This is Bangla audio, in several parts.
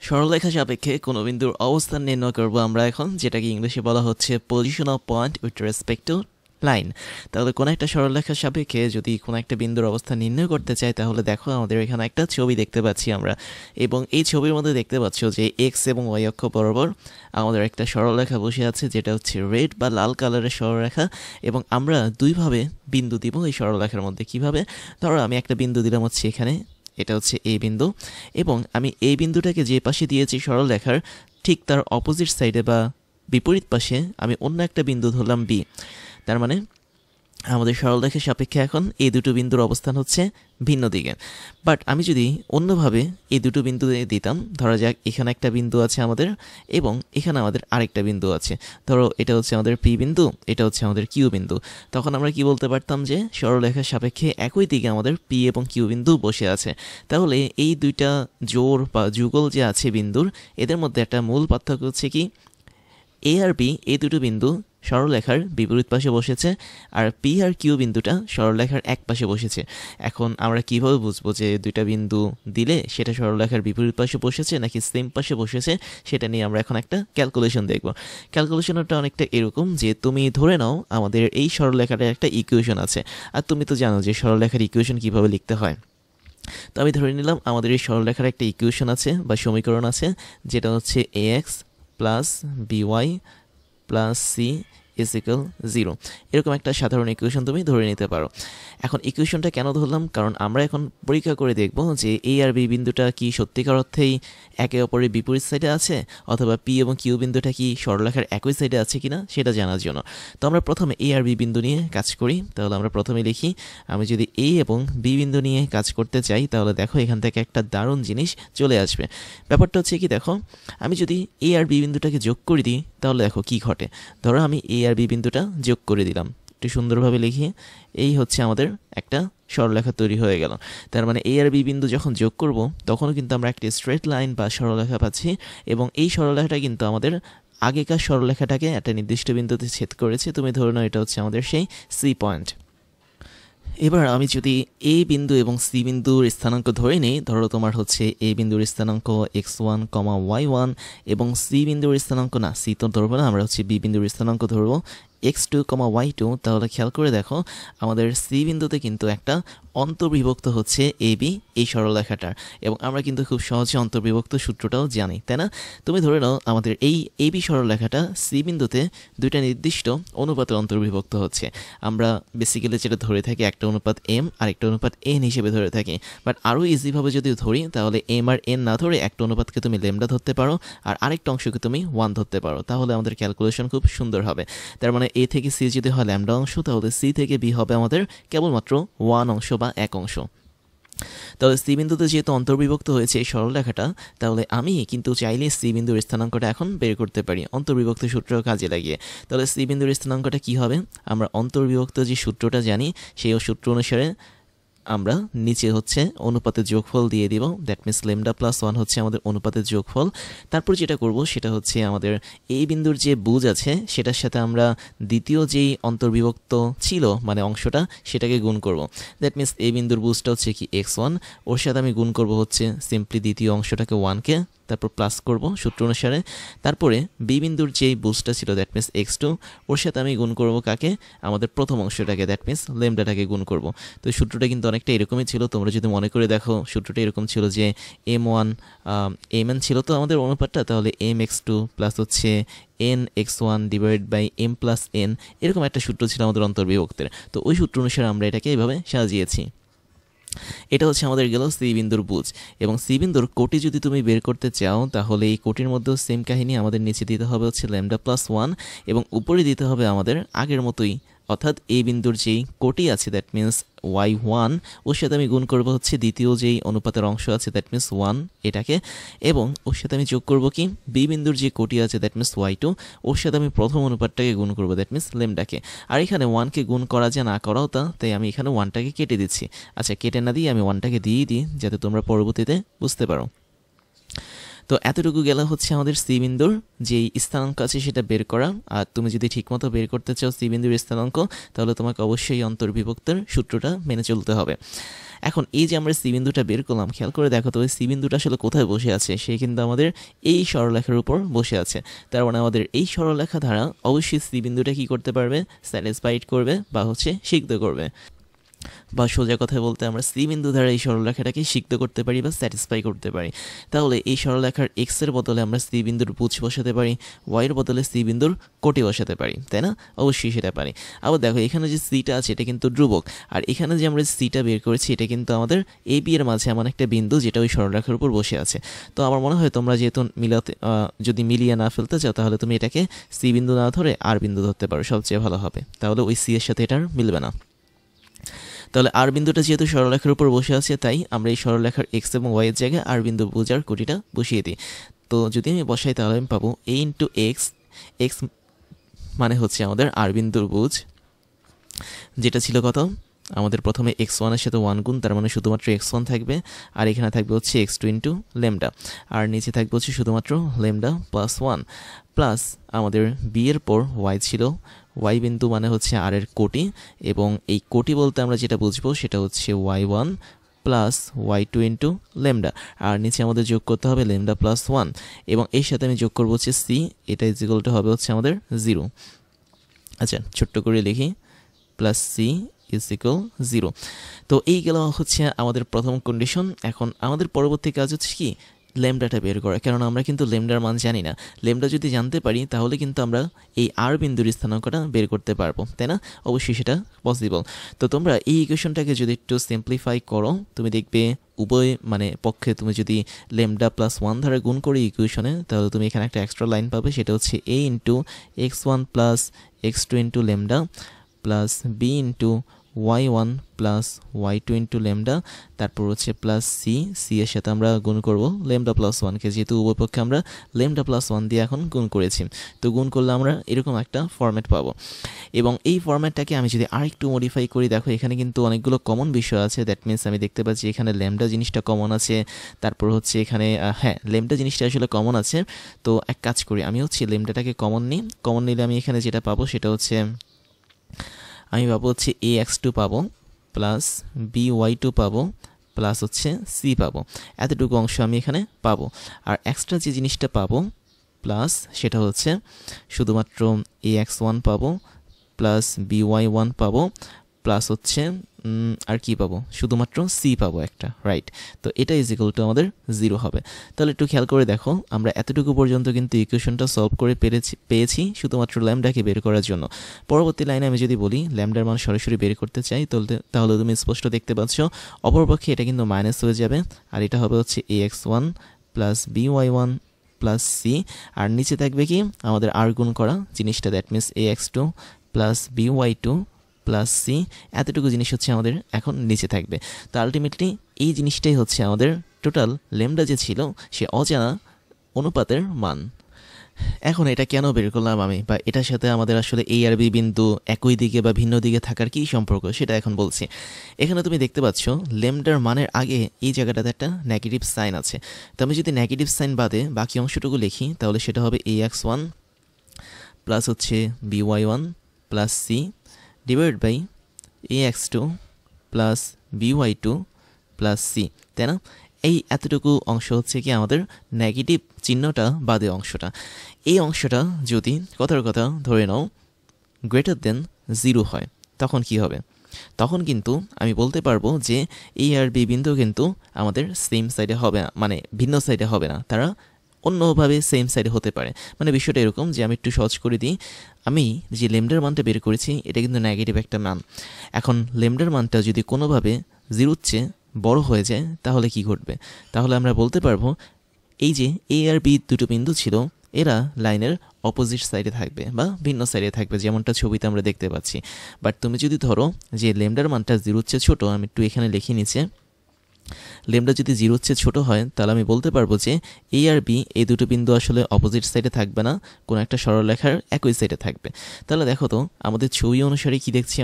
সরলরেখা সাপেক্ষে কোনো বিন্দুর অবস্থান নির্ণয় করব আমরা এখন, যেটাকে ইংলিশে বলা হচ্ছে position of point with respect to line. তাহলে কোনো একটা সরলরেখার সাপেক্ষে যদি কোনো একটা বিন্দুর অবস্থান নির্ণয় করতে চাই, তাহলে দেখো আমাদের এখানে একটা ছবি দেখতে পাচ্ছি আমরা, এবং এই ছবির মধ্যে দেখতে পাচ্ছ যে এক্স এবং ওয়াই অক্ষ বরাবর আমাদের একটা সরলরেখা বসে আছে, যেটা হচ্ছে রেড বা লাল কালারের সরলরেখা। এবং আমরা দুইভাবে বিন্দু দিব এই সরলরেখার মধ্যে। কিভাবে? ধরো আমি একটা বিন্দু দিলাম হচ্ছে এখানে, এটা হচ্ছে এ বিন্দু, এবং আমি এই বিন্দুটাকে যে পাশে দিয়েছি সরলরেখার ঠিক তার অপোজিট সাইডে বা বিপরীত পাশে আমি অন্য একটা বিন্দু ধরলাম বি। তার মানে আমাদের সরলরেখার সাপেক্ষে এখন এই দুটো বিন্দুর অবস্থান হচ্ছে ভিন্ন দিকে। বাট আমি যদি অন্যভাবে এই দুটো বিন্দু দিতাম, ধরা যাক এখানে একটা বিন্দু আছে আমাদের এবং এখানে আমাদের আরেকটা বিন্দু আছে, ধরো এটা হচ্ছে আমাদের পি বিন্দু, এটা হচ্ছে আমাদের কিউ বিন্দু, তখন আমরা কি বলতে পারতাম যে সরলরেখার সাপেক্ষে একই দিকে আমাদের পি এবং কিউ বিন্দু বসে আছে। তাহলে এই দুইটা জোড় বা যুগল যে আছে বিন্দুর, এদের মধ্যে একটা মূল পার্থক্য হচ্ছে কি, এ আর বি এই দুটো বিন্দু সরলরেখার বিপরীত পাশে বসেছে, আর পি আর কিউ বিন্দুটা সরলরেখার এক পাশে বসেছে। এখন আমরা কিভাবে বুঝবো যে দুইটা বিন্দু দিলে সেটা সরলরেখার বিপরীত পাশে বসেছে নাকি সেম পাশে বসেছে, সেটা নিয়ে আমরা এখন একটা ক্যালকুলেশন দেখব। ক্যালকুলেশনটা অনেকটা এরকম যে তুমি ধরে নাও আমাদের এই সরলরেখাটার একটা ইকুয়েশন আছে, আর তুমি তো জানো যে সরলরেখার ইকুয়েশন কিভাবে লিখতে হয়। তো আমি ধরে নিলাম আমাদের এই সরলরেখার একটা ইকুয়েশন আছে বা সমীকরণ আছে, যেটা হচ্ছে a x plus b y plus C is equal 0। এরকম একটা সাধারণ ইকুয়েশন তুমি ধরে নিতে পারো। এখন ইকুয়েশনটা কেন ধরলাম? কারণ আমরা এখন পরীক্ষা করে দেখব যে এ আর বি বিন্দুটা কি সত্যিকার অর্থেই একে অপরের বিপরীত সাইডে আছে, অথবা পি এবং কিউ বিন্দুটা কি সরলরেখার একই সাইডে আছে কিনা সেটা জানার জন্য। তো আমরা প্রথমে এ আর বি বিন্দু নিয়ে কাজ করি। তাহলে আমরা প্রথমে লিখি, আমি যদি এ এবং বি বিন্দু নিয়ে কাজ করতে চাই, তাহলে দেখো এখান থেকে একটা দারুণ জিনিস চলে আসবে। ব্যাপারটা হচ্ছে কি, দেখো আমি যদি এ আর বি বিন্দুটাকে যোগ করে দিই, তাহলে দেখো কি ঘটে। ধরো আমি এ আর বি বিন্দুটা যোগ করে দিলাম, একটু সুন্দরভাবে লিখি, এই হচ্ছে আমাদের একটা সরলরেখা তৈরি হয়ে গেল। তার মানে এ আর বি বিন্দু যখন যোগ করব, তখনও কিন্তু আমরা একটা স্ট্রেট লাইন বা সরলরেখা পাচ্ছি, এবং এই সরলরেখাটা কিন্তু আমাদের আগেকার সরলরেখাটাকে একটা নির্দিষ্ট বিন্দুতে ছেদ করেছে। তুমি ধরে নাও এটা হচ্ছে আমাদের সেই সি পয়েন্ট। এবার আমি যদি এ বিন্দু এবং সি বিন্দুর স্থানাঙ্ক ধরে নিই, ধরো তোমার হচ্ছে এ বিন্দুর স্থানাঙ্ক x1, y1, এবং সি বিন্দুর স্থানাঙ্ক, না সি তো ধরবো না, আমরা হচ্ছে বি বিন্দুর স্থানাঙ্ক ধরবো x2, y2। তাহলে খেয়াল করে দেখো আমাদের সি বিন্দুতে কিন্তু একটা অন্তর্বিভক্ত হচ্ছে এ বি এই সরলরেখাটার, এবং আমরা কিন্তু খুব সহজে অন্তর্বিভক্ত সূত্রটাও জানি, তাই না? তুমি ধরে নাও আমাদের এই এ বি সরলরেখাটা সি বিন্দুতে দুইটা নির্দিষ্ট অনুপাতে অন্তর্বিভক্ত হচ্ছে। আমরা বেসিক্যালি যেটা ধরে থাকি একটা অনুপাত এম আর একটা অনুপাত এন হিসেবে ধরে থাকি, বাট আরও ইজিভাবে যদি ধরি, তাহলে এম আর এন না ধরে একটা অনুপাতকে তুমি লেমডা ধরতে পারো আর আরেকটা অংশকে তুমি 1 ধরতে পারো। তাহলে আমাদের ক্যালকুলেশন খুব সুন্দর হবে। তার মানে এ থেকে সি যদি হয় ল্যামডা অংশ, তাহলে সি থেকে বি হবে আমাদের কেবলমাত্র 1 অংশ বা 1 অংশ। তাহলে সি বিন্দুতে যেহেতু অন্তর্বিভক্ত হয়েছে এই সরলরেখাটা, তাহলে আমি কিন্তু চাইলে সি বিন্দুর স্থানাঙ্কটা এখন বের করতে পারি অন্তর্বিভক্ত সূত্র কাজে লাগিয়ে। তাহলে সি বিন্দুর স্থানাঙ্কটা কি হবে? আমরা অন্তর্বিভক্ত যে সূত্রটা জানি, সেই সূত্র অনুসারে আমরা নিচে হচ্ছে অনুপাতের যোগফল দিয়ে দিব, দ্যাট মিনস লেমডা প্লাস 1 হচ্ছে আমাদের অনুপাতের যোগফল। তারপর যেটা করব সেটা হচ্ছে আমাদের এই বিন্দুর যে বুজ আছে সেটার সাথে আমরা দ্বিতীয় যেই অন্তর্বিভক্ত ছিল মানে অংশটা, সেটাকে গুণ করব। দ্যাট মিনস এই বিন্দুর বুজটা হচ্ছে কি x1, ওর সাথে আমি গুণ করব হচ্ছে সিম্পলি দ্বিতীয় অংশটাকে 1কে, তারপর প্লাস করব সূত্র অনুসারে। তারপরে বি বিন্দুর যেই বুজটা ছিল দ্যাট মিনস x2, ওর সাথে আমি গুণ করব কাকে? আমাদের প্রথম অংশটাকে, দ্যাট মিনস লেমডাটাকে গুণ করব। তো সূত্রটা কিন্তু অনেকটা এরকমই ছিল। তোমরা যদি মনে করে দেখো, সূত্রটা এরকম ছিল যে m1 mn ছিল তো আমাদের অনুপাতটা, তাহলে mx2 প্লাস হচ্ছে nx1 divide by m plus n, এরকম একটা সূত্র ছিল আমাদের অন্তর্বিভক্তের। তো ওই সূত্র অনুসারে আমরা এটাকে এইভাবে সাজিয়েছি। এটা হচ্ছে আমাদের গেল সি বিন্দুর বুজ। এবং সি বিন্দুর কোটি যদি তুমি বের করতে চাও, তাহলে এই কোটির মধ্যেও সেম কাহিনী, আমাদের নিচে দিতে হবে হচ্ছে ল্যামডা প্লাস 1, এবং উপরে দিতে হবে আমাদের আগের মতোই, অর্থাৎ এই বিন্দুর যেই কোটি আছে দ্যাট মিনস y1, ওর সাথে আমি গুণ করবো হচ্ছে দ্বিতীয় যেই অনুপাতের অংশ আছে দ্যাট মিনস 1 এটাকে, এবং ওর সাথে আমি যোগ করবো কি বি বিন্দুর যে কোটি আছে দ্যাট মিনস y2, ওর সাথে আমি প্রথম অনুপাতটাকে গুণ করবো দ্যাট মিনস লেমডাকে। আর এখানে 1কে গুণ করা যে না করাও তা, তাই আমি এখানে 1টাকে কেটে দিচ্ছি। আচ্ছা, কেটে না দিয়ে আমি 1টাকে দিয়ে দিই যাতে তোমরা পরবর্তীতে বুঝতে পারো। তো তো এতটুকু গেল হচ্ছে আমাদের সি বিন্দুর যেই স্থানাঙ্ক আছে সেটা বের করা। আর তুমি যদি ঠিকমতো বের করতে চাও সি বিন্দুর স্থানাঙ্ক, তাহলে তোমাকে অবশ্যই অন্তর্বিভক্তের সূত্রটা মেনে চলতে হবে। এখন এই যে আমরা সি বিন্দুটা বের করলাম, খেয়াল করে দেখো তো সি বিন্দুটা আসলে কোথায় বসে আছে। সে কিন্তু আমাদের এই সরলরেখার উপর বসে আছে। তার মানে আমাদের এই সরলরেখা দ্বারা অবশ্যই সি বিন্দুটা কি করতে পারবে, স্যাটিসফাইড করবে বা হচ্ছে সিদ্ধ করবে। বা সোজা কথায় বলতে আমরা সি বিন্দু দ্বারা এই সরলরেখাটাকে সিদ্ধ করতে পারি বা স্যাটিসফাই করতে পারি। তাহলে এই সরলরেখার এক্সের বদলে আমরা সি বিন্দুর বুঝ বসাতে পারি, ওয়াইয়ের বদলে সি বিন্দুর কোটি বসাতে পারি, তাই না? অবশ্যই সেটা পারি। আবার দেখো এখানে যে সিটা আছে এটা কিন্তু ধ্রুবক, আর এখানে যে আমরা সিটা বের করেছি এটা কিন্তু আমাদের এ বি এর মাঝে এমন একটা বিন্দু যেটা ওই সরলরেখার উপর বসে আছে। তো আমার মনে হয় তোমরা যেহেতু যদি মিলিয়ে না ফেলতে চাও, তাহলে তুমি এটাকে সি বিন্দু না ধরে আর বিন্দু ধরতে পারো, সবচেয়ে ভালো হবে। তাহলে ওই সি এর সাথে এটার মিলবে না। তাহলে আর বিন্দুটা যেহেতু সরলরেখার উপর বসে আছে, তাই আমরা এই সরলরেখার এক্স এবং ওয়াই এর জায়গায় আর বিন্দু বোঝার কোটিটা বসিয়ে দিই। তো যদি আমি বসাই তাহলে আমি পাবো এ ইন্টু এক্স, এক্স মানে হচ্ছে আমাদের আর বিন্দুর বুঝ, যেটা ছিল কত আমাদের প্রথমে এক্স ওয়ানের সাথে ওয়ান গুণ, তার মানে শুধুমাত্র এক্স ওয়ান থাকবে, আর এখানে থাকবে হচ্ছে এক্স টু ইন্টু লেমডা, আর নিচে থাকবে হচ্ছে শুধুমাত্র লেমডা প্লাস ওয়ান, প্লাস আমাদের বি এর পর ওয়াই ছিল, ওয়াই বিন্দু মানে হচ্ছে আর এর কোটি, এবং এই কোটি বলতে আমরা যেটা বুঝবো সেটা হচ্ছে y one plus y two into lambda, আর নিচে আমাদের যোগ করতে হবে লেমডা প্লাস ওয়ান, এবং এর সাথে আমি যোগ করবো হচ্ছে সি, এটা ইজিক্যাল টু হবে হচ্ছে আমাদের 0। আচ্ছা ছোট্ট করে লিখি, প্লাস সি ইজ ইকুয়াল 0। তো এই গেল হচ্ছে আমাদের প্রথম কন্ডিশন। এখন আমাদের পরবর্তী কাজ হচ্ছে কি, লেমডাটা বের করা, কেননা আমরা কিন্তু লেমডার মান জানি না। লেমডা যদি জানতে পারি তাহলে কিন্তু আমরা এই আর বিন্দুর স্থানাঙ্কটা বের করতে পারবো, তাই না? অবশ্যই সেটা পসিবল। তো তোমরা এই ইকুয়েশনটাকে যদি একটু সিম্পলিফাই করো, তুমি দেখবে উভয় মানে পক্ষে তুমি যদি লেমডা প্লাস ওয়ান দ্বারা গুণ করি ইকুয়েশনে, তাহলে তুমি এখানে একটা এক্সট্রা লাইন পাবে, সেটা হচ্ছে a into x one plus x two into lambda plus b into y one plus y two into lambda, তারপর হচ্ছে প্লাস সি, সি এর সাথে আমরা গুণ করব লেমডা প্লাস ওয়ানকে, যেহেতু উভয় পক্ষে আমরা লেমডা প্লাস ওয়ান দিয়ে এখন গুণ করেছি। তো গুণ করলে আমরা এরকম একটা ফরম্যাট পাবো, এবং এই ফরম্যাটটাকে আমি যদি আরেকটু মডিফাই করি, দেখো এখানে কিন্তু অনেকগুলো কমন বিষয় আছে। দ্যাট মিনস আমি দেখতে পাচ্ছি এখানে লেমডা জিনিসটা কমন আছে, তারপর হচ্ছে এখানে হ্যাঁ লেমডা জিনিসটা আসলে কমন আছে। তো এক কাজ করি, আমি হচ্ছে লেমডাটাকে কমন নিই, কমন নিলে আমি এখানে যেটা পাবো সেটা হচ্ছে আমি পাবো হচ্ছে এ এক্স টু পাবো প্লাস বি ওয়াই টু পাবো প্লাস হচ্ছে সি পাবো, এতটুকু অংশ আমি এখানে পাবো। আর এক্সট্রা যে জিনিসটা পাবো প্লাস সেটা হচ্ছে শুধুমাত্র এ এক্স ওয়ান পাবো প্লাস বি ওয়াই ওয়ান পাবো প্লাস হচ্ছে আর কি পাবো, শুধুমাত্র সি পাবো একটা, রাইট? তো এটা ইজ ইকুয়াল টু আমাদের 0 হবে। তাহলে একটু খেয়াল করে দেখো, আমরা এতটুকু পর্যন্ত কিন্তু ইকুয়েশনটা সলভ করে পেয়েছি শুধুমাত্র ল্যামডাকে বের করার জন্য। পরবর্তী লাইনে আমি যদি বলি ল্যামডার মান সরাসরি বের করতে চাই, তাহলে তুমি স্পষ্ট দেখতে পাচ্ছ অপরপক্ষে এটা কিন্তু মাইনাস হয়ে যাবে, আর এটা হবে হচ্ছে a x one plus b y one plus c, আর নিচে থাকবে কি আমাদের আর গুণ করা জিনিসটা, that means a x two plus b y two plus c, এতটুকু জিনিস হচ্ছে আমাদের এখন নিচে থাকবে। তো আলটিমেটলি এই জিনিসটাই হচ্ছে আমাদের টোটাল লেমডা যে ছিল সে অজানা অনুপাতের মান। এখন এটা কেন বের করলাম আমি, বা এটার সাথে আমাদের আসলে এ আর বি বিন্দু একই দিকে বা ভিন্ন দিকে থাকার কী সম্পর্ক সেটা এখন বলছি। এখানে তুমি দেখতে পাচ্ছ লেমডার মানের আগে এই জায়গাটাতে একটা নেগেটিভ সাইন আছে। তো আমি যদি নেগেটিভ সাইন বাদে বাকি অংশটুকু লিখি, তাহলে সেটা হবে এ এক্স ওয়ান প্লাস হচ্ছে b y one plus c divide by a x two plus b y two plus c, তাই না? এই এতটুকু অংশ হচ্ছে কি আমাদের নেগেটিভ চিহ্নটা বাদে অংশটা। এই অংশটা যদি কথার কথা ধরে নাও গ্রেটার দেন 0 হয়, তখন কি হবে? তখন কিন্তু আমি বলতে পারবো যে এ আর বি বিন্দু কিন্তু আমাদের সেম সাইডে হবে না, মানে ভিন্ন সাইডে হবে না, তারা অন্যভাবে সেম সাইডে হতে পারে। মানে বিষয়টা এরকম যে আমি একটু সহজ করে দিই, আমি যে লেমডার মানটা বের করেছি এটা কিন্তু নেগেটিভ একটা মান। এখন লেমডার মানটা যদি কোনোভাবে 0-র চেয়ে বড় হয়ে যায় তাহলে কি ঘটবে? তাহলে আমরা বলতে পারবো এই যে এ আর বি দুটো বিন্দু ছিল এরা লাইনের অপোজিট সাইডে থাকবে বা ভিন্ন সাইডে থাকবে, যেমনটা ছবিতে আমরা দেখতে পাচ্ছি। বাট তুমি যদি ধরো যে লেমডার মানটা 0-র চেয়ে ছোটো, আমি একটু এখানে লিখে নিচে লেমডা যদি 0-র চেয়ে ছোটো হয়, তাহলে আমি বলতে পারবো যে এ আর বি এই দুটো বিন্দু আসলে অপোজিট সাইডে থাকবে না, কোনো একটা সরলরেখার একই সাইডে থাকবে। তাহলে দেখো তো আমাদের ছবি অনুসারে কি দেখছি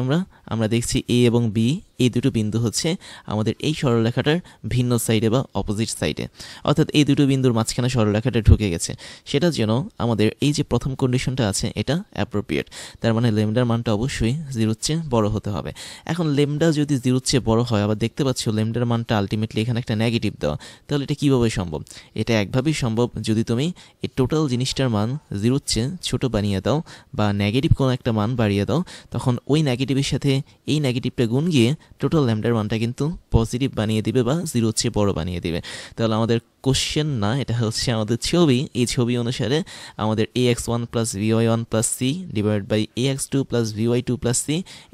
আমরা দেখছি এ এবং বি এই দুটো বিন্দু হচ্ছে আমাদের এই সরলরেখাটার ভিন্ন সাইডে বা অপোজিট সাইডে, অর্থাৎ এই দুটো বিন্দুর মাঝখানে সরলরেখাটা ঢুকে গেছে। সেটার জন্য আমাদের এই যে প্রথম কন্ডিশনটা আছে এটা অ্যাপ্রোপ্রিয়েট, তার মানে লেমডার মানটা অবশ্যই 0-র চেয়ে বড় হতে হবে। এখন লেমডা যদি 0-র চেয়ে বড় হয়, আবার দেখতে পাচ্ছ লেমডার মানটা আলটিমেটলি এখানে একটা নেগেটিভ দেওয়া, তাহলে এটা কীভাবে সম্ভব? এটা একভাবেই সম্ভব, যদি তুমি এই টোটাল জিনিসটার মান 0-র চেয়ে ছোটো বানিয়ে দাও বা নেগেটিভ কোনো একটা মান বাড়িয়ে দাও, তখন ওই নেগেটিভের সাথে এই নেগেটিভটা গুণ গিয়ে টোটাল ল্যামডার মানটা কিন্তু পজিটিভ বানিয়ে দিবে বা 0-র চেয়ে বড় বানিয়ে দিবে। তাহলে আমাদের কোশ্চেন না, এটা হচ্ছে আমাদের ছবি। এই ছবি অনুসারে আমাদের ax1 + by1 + c divide by ax2 + by2 + c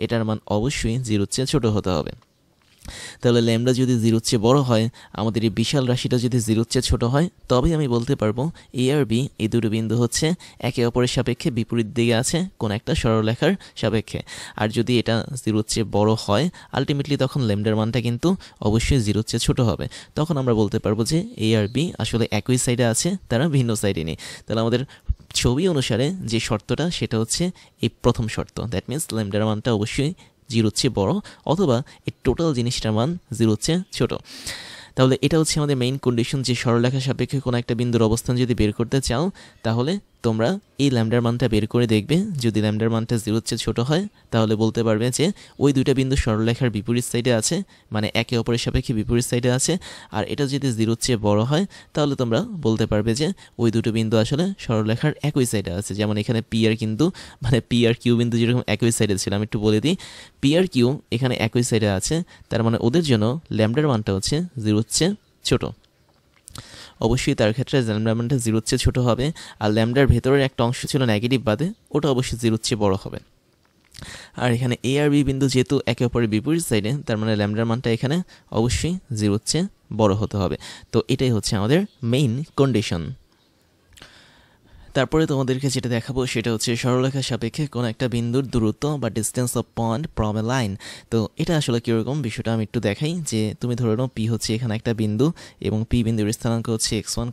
এটার মান অবশ্যই 0-র চেয়ে ছোটো হতে হবে। তাহলে ল্যামডা যদি 0-র চেয়ে বড় হয়, আমাদের এই বিশাল রাশিটা যদি 0-র চেয়ে ছোটো হয়, তবেই আমি বলতে পারবো এ আর বি এই দুটো বিন্দু হচ্ছে একে অপরের সাপেক্ষে বিপরীত দিকে আছে কোন একটা সরলরেখার সাপেক্ষে। আর যদি এটা 0-র চেয়ে বড় হয়, আলটিমেটলি তখন ল্যামডার মানটা কিন্তু অবশ্যই 0-র চেয়ে ছোটো হবে। তখন আমরা বলতে পারবো যে এ আর বি আসলে একই সাইডে আছে, তারা ভিন্ন সাইডে নেই। তাহলে আমাদের ছবি অনুসারে যে শর্তটা সেটা হচ্ছে এই প্রথম শর্ত, দ্যাট মিনস ল্যামডার মানটা অবশ্যই 0-র চেয়ে বড় অথবা এই টোটাল জিনিসটার মান 0-র চেয়ে ছোটো। তাহলে এটা হচ্ছে আমাদের মেইন কন্ডিশন, যে সরলরেখার সাপেক্ষে কোনো একটা বিন্দুর অবস্থান যদি বের করতে চাও, তাহলে তোমরা এই ল্যামডার মানটা বের করে দেখবে। যদি ল্যামডার মানটা 0-র চেয়ে ছোটো হয়, তাহলে বলতে পারবে যে ওই দুইটা বিন্দু সরলরেখার বিপরীত সাইডে আছে, মানে একে অপরের সাপেক্ষে বিপরীত সাইডে আছে। আর এটা যদি 0-র চেয়ে বড় হয়, তাহলে তোমরা বলতে পারবে যে ওই দুটো বিন্দু আসলে সরলরেখার একই সাইডে আছে। যেমন এখানে পি আর কিন্তু মানে পি আর কিউ বিন্দু যেরকম একই সাইডে ছিল, আমি একটু বলে দিই, পি আর কিউ এখানে একই সাইডে আছে, তার মানে ওদের জন্য ল্যামডার মানটা হচ্ছে 0-র চেয়ে ছোটো। অবশ্যই তার ক্ষেত্রে ল্যামডার মানটা 0-র চেয়ে ছোটো হবে। আর ল্যামডার ভেতরের একটা অংশ ছিল নেগেটিভ বাদে, ওটা অবশ্যই 0-র চেয়ে বড় হবে। আর এখানে এ আর বি বিন্দু যেহেতু একে অপরের বিপরীত সাইডে, তার মানে ল্যামডার মানটা এখানে অবশ্যই 0-র চেয়ে বড় হতে হবে। তো এটাই হচ্ছে আমাদের মেইন কন্ডিশন। তারপরে তোমাদেরকে যেটা দেখাবো সেটা হচ্ছে সরলরেখার সাপেক্ষে কোনো একটা বিন্দুর দূরত্ব বা distance of point from a line. তো এটা আসলে কীরকম বিষয়টা আমি একটু দেখাই। যে তুমি ধরে নাও পি হচ্ছে এখানে একটা বিন্দু এবং পি বিন্দুর স্থানাঙ্ক হচ্ছে x1,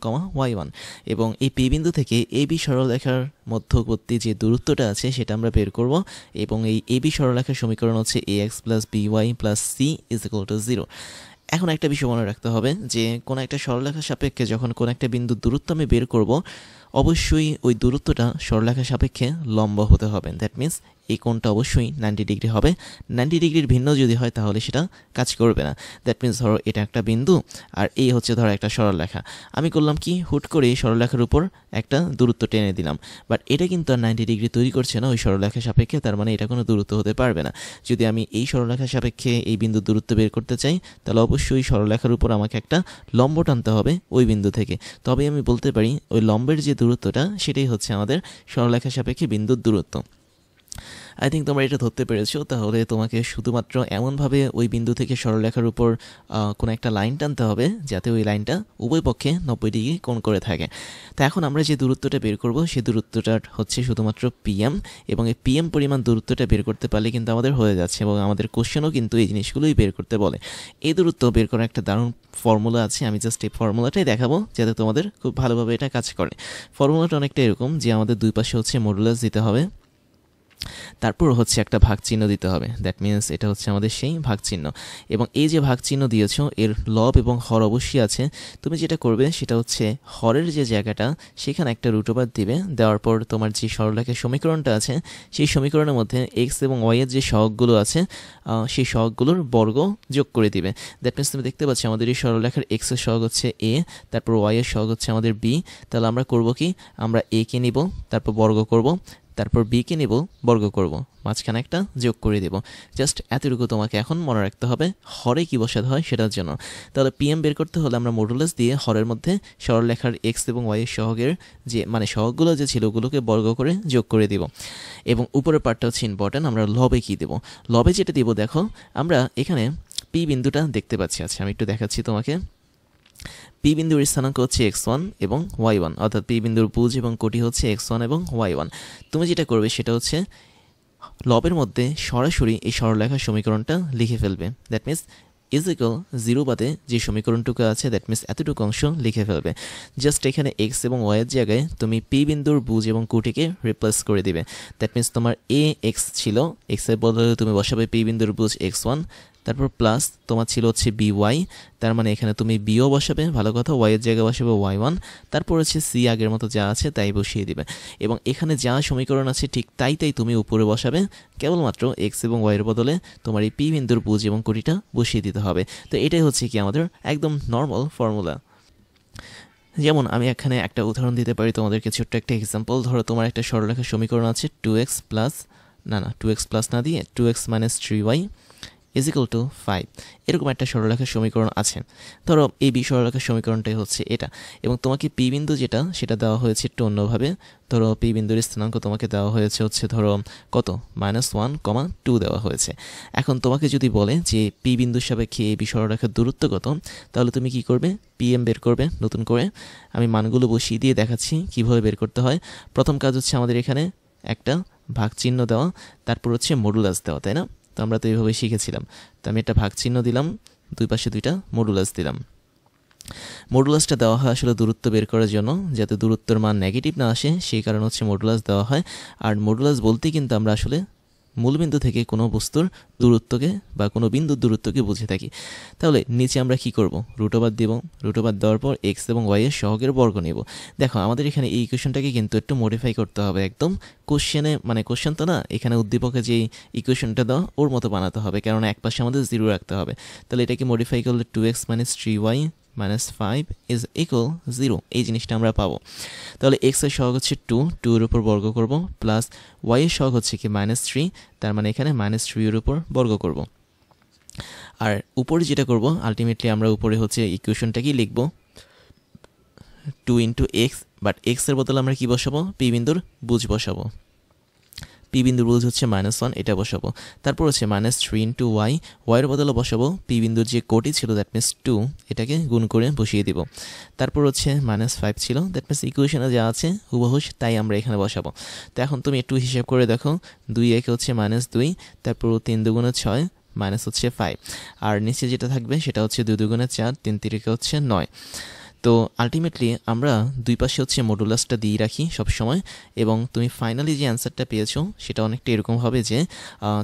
y1 এবং এই পি বিন্দু থেকে এ বি সরলরেখার মধ্যবর্তী যে দূরত্বটা আছে সেটা আমরা বের করব এবং এই এ বি সরলরেখার সমীকরণ হচ্ছে ax + by + c = 0। এখন একটা বিষয় মনে রাখতে হবে যে কোনো একটা সরলরেখার সাপেক্ষে যখন কোনো একটা বিন্দুর দূরত্ব আমি বের করব, অবশ্যই ওই দূরত্বটা সরলরেখার সাপেক্ষে লম্ব হতে হবে। দ্যাট মিন্স এই কোণটা অবশ্যই 90 ডিগ্রি হবে। 90 ডিগ্রির ভিন্ন যদি হয় তাহলে সেটা কাজ করবে না। দ্যাট মিন্স ধরো এটা একটা বিন্দু আর এই হচ্ছে ধরো একটা সরলরেখা। আমি করলাম কি, হুট করে এই সরলরেখার উপর একটা দূরত্ব টেনে দিলাম, বাট এটা কিন্তু আর 90 ডিগ্রি তৈরি করছে না ওই সরলরেখার সাপেক্ষে, তার মানে এটা কোনো দূরত্ব হতে পারবে না। যদি আমি এই সরলরেখার সাপেক্ষে এই বিন্দুর দূরত্ব বের করতে চাই, তাহলে অবশ্যই সরলরেখার উপর আমাকে একটা লম্ব টানতে হবে ওই বিন্দু থেকে, তবে আমি বলতে পারি ওই লম্বের যে দূরত্বটা সেটাই হচ্ছে আমাদের সরলরেখার সাপেক্ষে বিন্দুর দূরত্ব। আই থিঙ্ক তোমরা এটা ধরতে পেরেছো। তাহলে তোমাকে শুধুমাত্র এমনভাবে ওই বিন্দু থেকে সরলরেখার উপর কোনো একটা লাইন টানতে হবে যাতে ওই লাইনটা উভয় পক্ষে 90 ডিগ্রি কোণ করে থাকে। তো এখন আমরা যে দূরত্বটা বের করব সেই দূরত্বটা হচ্ছে শুধুমাত্র পিএম, এবং এই পিএম পরিমাণ দূরত্বটা বের করতে পারলে কিন্তু আমাদের হয়ে যাচ্ছে, এবং আমাদের কোশ্চেনও কিন্তু এই জিনিসগুলোই বের করতে বলে। এই দূরত্ব বের করার একটা দারুণ ফর্মুলা আছে, আমি জাস্ট এই ফর্মুলাটাই দেখাবো যাতে তোমাদের খুব ভালোভাবে এটা কাজ করে। ফর্মুলাটা অনেকটা এরকম যে আমাদের দুই পাশে হচ্ছে মডুলাস দিতে হবে, তারপর হচ্ছে একটা ভাগ চিহ্ন দিতে হবে। দ্যাট মিনস এটা হচ্ছে আমাদের সেই ভাগ চিহ্ন, এবং এই যে ভাগ চিহ্ন দিয়েছো এর লব এবং হর অবশ্যই আছে। তুমি যেটা করবে সেটা হচ্ছে হরের যে জায়গাটা সেখানে একটা রুটওভার দিবে, দেওয়ার পর তোমার যে সরলরেখার সমীকরণটা আছে সেই সমীকরণের মধ্যে এক্স এবং ওয়াইয়ের যে সহগগুলো আছে সেই সহগগুলোর বর্গ যোগ করে দিবে। দ্যাট মিনস তুমি দেখতে পাচ্ছ আমাদের এই সরলরেখার এক্সের সহগ হচ্ছে এ, তারপর ওয়াইয়ের সহগ হচ্ছে আমাদের বি। তাহলে আমরা করব কি, আমরা এ কে নিব, তারপর বর্গ করব, তারপর বিকে নেব, বর্গ করব, মাঝখানে একটা যোগ করে দেব। জাস্ট এতটুকু তোমাকে এখন মনে রাখতে হবে হরে কি বসাতে হয় সেটার জন্য। তাহলে পিএম বের করতে হলে আমরা মডুলাস দিয়ে হরের মধ্যে সরলরেখার এক্স এবং ওয়াই এর সহগের যে মানে সহগগুলো যে ছিল ওগুলোকে বর্গ করে যোগ করে দিব। এবং উপরের পার্টটা হচ্ছে ইম্পর্টেন্ট, আমরা লবে কি দেব। লবে যেটা দিব, দেখো আমরা এখানে পি বিন্দুটা দেখতে পাচ্ছি। আচ্ছা আমি একটু দেখাচ্ছি তোমাকে। পি বিন্দুর স্থানাঙ্ক হচ্ছে x1 এবং y1, অর্থাৎ পি বিন্দুর ভুজ এবং কোটি হচ্ছে x1 এবং y1। তুমি যেটা করবে সেটা হচ্ছে লবের মধ্যে সরাসরি এই সরলরেখার সমীকরণটা লিখে ফেলবে। দ্যাট মিনস ইজিক্যাল 0 বাদে যে সমীকরণটুকু আছে দ্যাট মিনস এতটুকু অংশ লিখে ফেলবে। জাস্ট এখানে এক্স এবং ওয়াইয়ের জায়গায় তুমি পি বিন্দুর ভুজ এবং কোটিকে রিপ্লেস করে দিবে। দ্যাট মিনস তোমার এ এক্স ছিল, এক্সের বদলে তুমি বসাবে পি বিন্দুর ভুজ x1, তারপর প্লাস তোমার ছিল হচ্ছে বিওয়াই, তার মানে এখানে তুমি বিও বসাবে, ভালো কথা, ওয়াই এর জায়গায় বসাবে y1, তারপর হচ্ছে সি আগের মতো যা আছে তাই বসিয়ে দিবে, এবং এখানে যা সমীকরণ আছে ঠিক তাই তুমি উপরে বসাবে, কেবলমাত্র এক্স এবং ওয়াইয়ের বদলে তোমার এই পি বিন্দুর পুঁজ এবং কোটিটা বসিয়ে দিতে হবে। তো এটাই হচ্ছে কি আমাদের একদম নর্মাল ফর্মুলা। যেমন আমি এখানে একটা উদাহরণ দিতে পারি তোমাদেরকে, ছোট্ট একটা এক্সাম্পল। ধরো তোমার একটা সরলরেখার সমীকরণ আছে 2x প্লাস, না 2x প্লাস না দিয়ে 2x minus 3y is equal two 5, এরকম একটা সরলরেখার সমীকরণ আছে। ধরো এই বি সরলরেখার সমীকরণটাই হচ্ছে এটা, এবং তোমাকে পি বিন্দু যেটা সেটা দেওয়া হয়েছে একটু অন্যভাবে। ধরো পি বিন্দুর স্থানাঙ্ক তোমাকে দেওয়া হয়েছে হচ্ছে ধরো কত, -1,2 দেওয়া হয়েছে। এখন তোমাকে যদি বলে যে পি বিন্দুর সাপেক্ষে এই বি সরলরেখার দূরত্ব কত, তাহলে তুমি কি করবে, পিএম বের করবে নতুন করে। আমি মানগুলো বসিয়ে দিয়ে দেখাচ্ছি কিভাবে বের করতে হয়। প্রথম কাজ হচ্ছে আমাদের এখানে একটা ভাগ চিহ্ন দেওয়া, তারপর হচ্ছে মডুলাস দেওয়া, তাই না? তো আমরা তো এইভাবে শিখেছিলাম। তো আমি একটা ভাগ চিহ্ন দিলাম, দুই পাশে দুইটা মডুলাস দিলাম। মডুলাসটা দেওয়া হয় আসলে দূরত্ব বের করার জন্য, যাতে দূরত্বের মান নেগেটিভ না আসে, সেই কারণে হচ্ছে মডুলাস দেওয়া হয়। আর মডুলাস বলতে কিন্তু আমরা আসলে মূলবিন্দু থেকে কোনো বস্তুর দূরত্বকে বা কোনো বিন্দুর দূরত্বকে বুঝে থাকি। তাহলে নিচে আমরা কি করব, রুটওভার দেব, রুটওভার দেওয়ার পর এক্স এবং ওয়াই এর সহগের বর্গ নেব। দেখো আমাদের এখানে এই ইকুয়েশনটাকে কিন্তু একটু মডিফাই করতে হবে, একদম কোশ্চেনে, মানে কোশ্চেন তো না, এখানে উদ্দীপকে যে ইকুয়েশনটা দেওয়া ওর মতো বানাতে হবে, কারণ এক পাশে আমাদের 0 রাখতে হবে। তাহলে এটাকে মডিফাই করলে 2x minus 3y minus 5 is equal 0, এই জিনিসটা আমরা পাবো। তাহলে এক্স এর সহগ হচ্ছে 2 এর উপর বর্গ করব, প্লাস ওয়াই এর সহগ হচ্ছে কি -3, তার মানে এখানে -3 এর উপর বর্গ করব। আর উপরে যেটা করব, আলটিমেটলি আমরা উপরে হচ্ছে ইকুয়েশনটাকেই লিখব 2 ইন্টু এক্স, বাট এক্স এর বদলে আমরা কি বসাবো, পি বিন্দুর বুঝ বসাবো। পি বিন্দুর বুঝ হচ্ছে -1, এটা বসাবো। তারপর হচ্ছে -3 ইন্টু ওয়াই, ওয়াইয়ের বদলে বসাবো পি বিন্দুর যে কোটি ছিল, দ্যাট মিনস 2, এটাকে গুণ করে বসিয়ে দিব। তারপর হচ্ছে -5 ছিল, দ্যাট মিনস ইকুয়েশনে যা আছে হুবহুব তাই আমরা এখানে বসাবো। তো এখন তুমি একটু হিসাব করে দেখো, 2 একে হচ্ছে -2, তারপর 3 দুগুণে 6 মাইনাস হচ্ছে 5, আর নিচে যেটা থাকবে সেটা হচ্ছে 2 দুগুণে 4, 3 তিরিকে হচ্ছে 9। তো আলটিমেটলি আমরা দুই পাশে হচ্ছে মডুলাসটা দিয়ে রাখি সব সময়, এবং তুমি ফাইনালি যে অ্যান্সারটা পেয়েছো সেটা অনেকটা এরকম হবে যে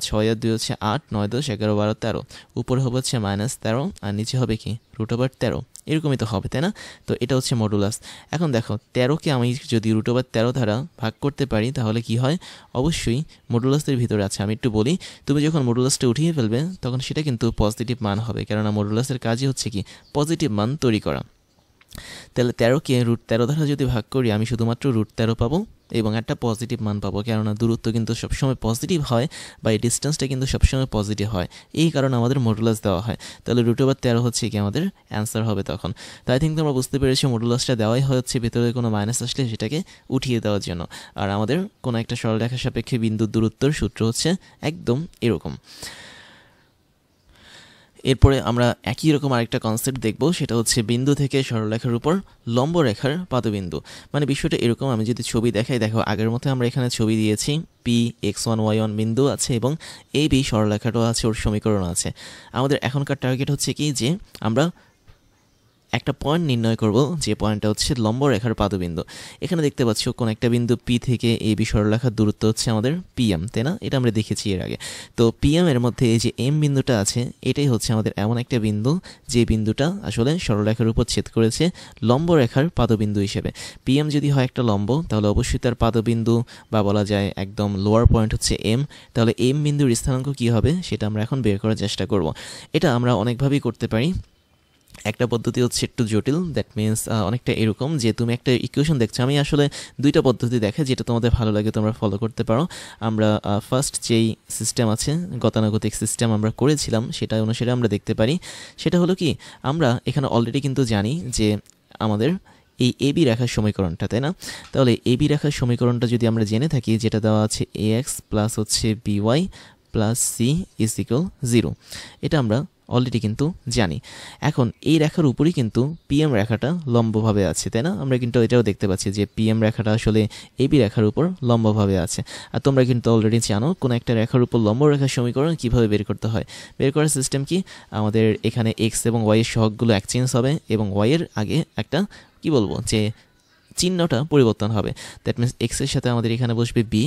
6 আর 2 হচ্ছে 8, 9 10 11 12 13, উপরে হবে হচ্ছে -13 আর নিচে হবে কি √13, এরকমই তো হবে, তাই না? তো এটা হচ্ছে মডুলাস। এখন দেখো 13কে আমি যদি √13 দ্বারা ভাগ করতে পারি তাহলে কি হয়, অবশ্যই মডুলাসের ভিতরে আছে। আমি একটু বলি, তুমি যখন মডুলাসটা উঠিয়ে ফেলবে তখন সেটা কিন্তু পজিটিভ মান হবে, কেননা মডুলাসের কাজই হচ্ছে কি পজিটিভ মান তৈরি করা। তাহলে 13কে √13 দ্বারা যদি ভাগ করি আমি শুধুমাত্র √13 পাবো এবং একটা পজিটিভ মান পাবো, কেননা দূরত্ব কিন্তু সবসময় পজিটিভ হয়, বা এই ডিস্টেন্সটা কিন্তু সবসময় পজিটিভ হয়, এই কারণে আমাদের মডুলাস দেওয়া হয়। তাহলে √13 হচ্ছে কি আমাদের অ্যান্সার হবে তখন। তো আই থিঙ্ক তোমরা বুঝতে পেরেছো, মডুলাসটা দেওয়াই হচ্ছে ভিতরে কোনো মাইনাস আসলে সেটাকে উঠিয়ে দেওয়ার জন্য। আর আমাদের কোনো একটা সরলরেখার সাপেক্ষে বিন্দুর দূরত্বের সূত্র হচ্ছে একদম এরকম। এরপরে আমরা একই রকম আরেকটা কনসেপ্ট দেখব, সেটা হচ্ছে বিন্দু থেকে সরলরেখার উপর লম্ব রেখার পাদবিন্দু। মানে বিষয়টা এরকম, আমি যদি ছবি দেখাই, দেখো আগের মতো আমরা এখানে ছবি দিয়েছি, পি x1 y1 বিন্দু আছে এবং এই বি সরলরেখাটাও আছে, ওর সমীকরণ আছে। আমাদের এখনকার টার্গেট হচ্ছে কি, যে আমরা একটা পয়েন্ট নির্ণয় করব, যে পয়েন্টটা হচ্ছে লম্ব রেখার পাদবিন্দু। এখানে দেখতে পাচ্ছ কোন একটা বিন্দু পি থেকে এই বি সরলরেখার দূরত্ব হচ্ছে আমাদের পিএম, তাই না? এটা আমরা দেখেছি এর আগে। তো পিএম এর মধ্যে এই যে এম বিন্দুটা আছে, এটাই হচ্ছে আমাদের এমন একটা বিন্দু যে বিন্দুটা আসলে সরলরেখার উপর ছেদ করেছে লম্ব রেখার পাদবিন্দু হিসেবে। পিএম যদি হয় একটা লম্ব, তাহলে অবশ্যই তার পাদবিন্দু বা বলা যায় একদম লোয়ার পয়েন্ট হচ্ছে এম। তাহলে এম বিন্দুর স্থানাঙ্ক কী হবে সেটা আমরা এখন বের করার চেষ্টা করব। এটা আমরা অনেকভাবেই করতে পারি। একটা পদ্ধতি হচ্ছে একটু জটিল, দ্যাট মিনস অনেকটা এরকম যে তুমি একটা ইকুয়েশন দেখছো, আমি আসলে দুইটা পদ্ধতি দেখে যেটা তোমাদের ভালো লাগে তোমরা ফলো করতে পারো। আমরা ফার্স্ট যেই সিস্টেম আছে, গতানুগতিক সিস্টেম আমরা করেছিলাম, সেটা অনুসারে আমরা দেখতে পারি। সেটা হলো কি, আমরা এখানে অলরেডি কিন্তু জানি যে আমাদের এই এবি রেখার সমীকরণটা, তাই না? তাহলে এবি রেখার সমীকরণটা যদি আমরা জেনে থাকি, যেটা দেওয়া আছে ax প্লাস হচ্ছে by plus C is equal 0, এটা আমরা অলরেডি কিন্তু জানি। এখন এই রেখার উপরই কিন্তু পিএম রেখাটা লম্বভাবে আছে, তাই না? আমরা কিন্তু এটাও দেখতে পাচ্ছি যে পিএম রেখাটা আসলে এবি রেখার উপর লম্বভাবে আছে। আর তোমরা কিন্তু অলরেডি জানো কোন একটা রেখার উপর লম্ব রেখার সমীকরণ কিভাবে বের করতে হয়। বের করার সিস্টেম কি, আমাদের এখানে এক্স এবং ওয়াই এর সহগগুলো এক্সচেঞ্জ হবে এবং ওয়াই এর আগে একটা কি বলবো যে চিহ্নটা পরিবর্তন হবে। দ্যাট মিনস এক্স এর সাথে আমাদের এখানে বসবে বি,